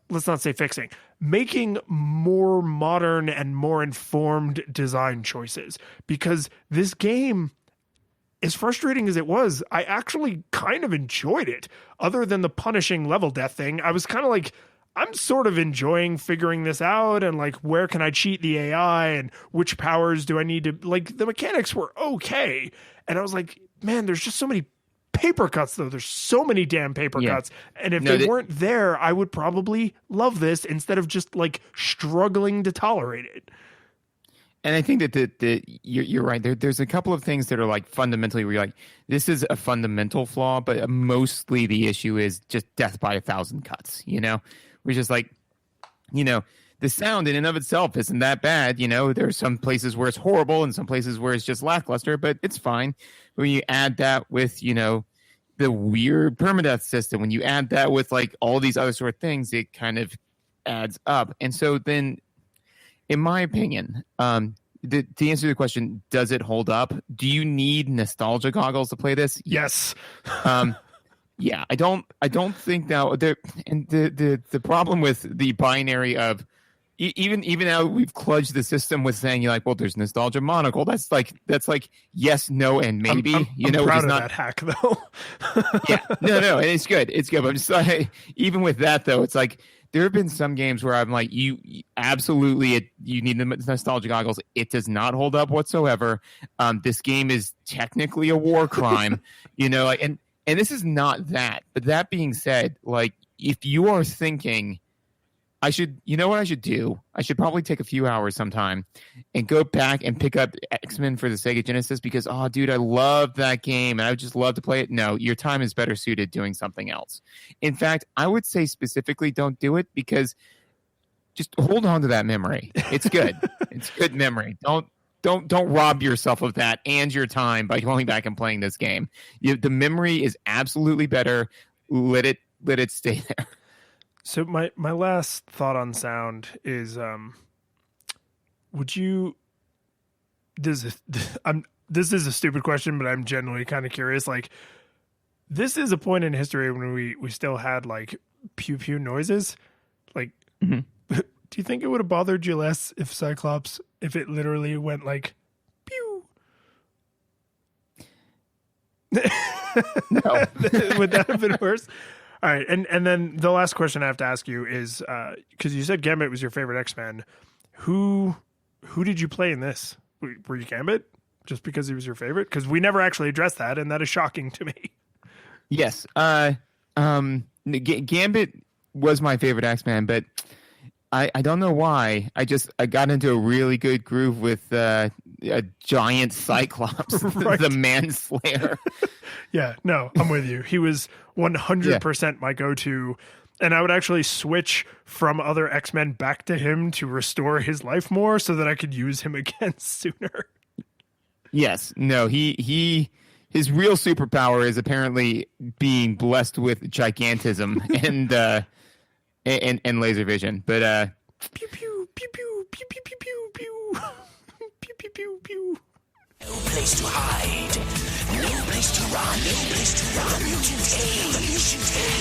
Let's not say fixing, making more modern and more informed design choices, because this game, as frustrating as it was, I actually kind of enjoyed it. Other than the punishing level death thing, I was kind of like, I'm sort of enjoying figuring this out and like, where can I cheat the AI and which powers do I need to, like, the mechanics were okay. And I was like, man, there's just so many paper cuts though. There's so many damn paper cuts. And if they weren't there, I would probably love this instead of just like struggling to tolerate it. And I think that you're right. There's a couple of things that are like fundamentally where you're like, this is a fundamental flaw, but mostly the issue is just death by 1,000 cuts, you know? We're just like, you know, the sound in and of itself isn't that bad. You know, there's some places where it's horrible and some places where it's just lackluster, but it's fine. When you add that with, you know, the weird permadeath system, when you add that with like all these other sort of things, it kind of adds up. And so then, in my opinion, to answer the question, does it hold up? Do you need nostalgia goggles to play this? Yes. Yeah, I don't think now there. And the problem with the binary of even now we've kludged the system with saying you're like, well, there's nostalgia monocle. That's like yes, no, and maybe. I'm proud of that hack though. Yeah, no, and it's good. It's good. But I'm just like, even with that though, it's like there have been some games where I'm like, you absolutely you need the nostalgia goggles. It does not hold up whatsoever. This game is technically a war crime, you know, like, and this is not that. But that being said, like, if you are thinking, you know what I should do? I should probably take a few hours sometime and go back and pick up X-Men for the Sega Genesis because, oh, dude, I love that game and I would just love to play it. No, your time is better suited doing something else. In fact, I would say specifically don't do it because just hold on to that memory. It's good. It's good memory. Don't rob yourself of that and your time by going back and playing this game. The memory is absolutely better. Let it stay there. So my last thought on sound is, this is a stupid question, but I'm genuinely kind of curious. Like, this is a point in history when we still had like pew pew noises. Like, do you think it would have bothered you less if Cyclops, if it literally went like pew? No. Would that have been worse? All right, and then the last question I have to ask you is, because you said Gambit was your favorite X-Men, who did you play in this? Were you Gambit just because he was your favorite? Because we never actually addressed that, and that is shocking to me. Yes, Gambit was my favorite X-Men, but I don't know why. I got into a really good groove with a giant Cyclops, Right. the Manslayer. Yeah, no, I'm with you. He was 100% my go-to, and I would actually switch from other X-Men back to him to restore his life more so that I could use him again sooner. Yes, no, his real superpower is apparently being blessed with gigantism and laser vision. But Pew pew pew pew pew pew pew pew pew pew pew pew pew. No place to hide, no place to run, no place to run. The mutant A,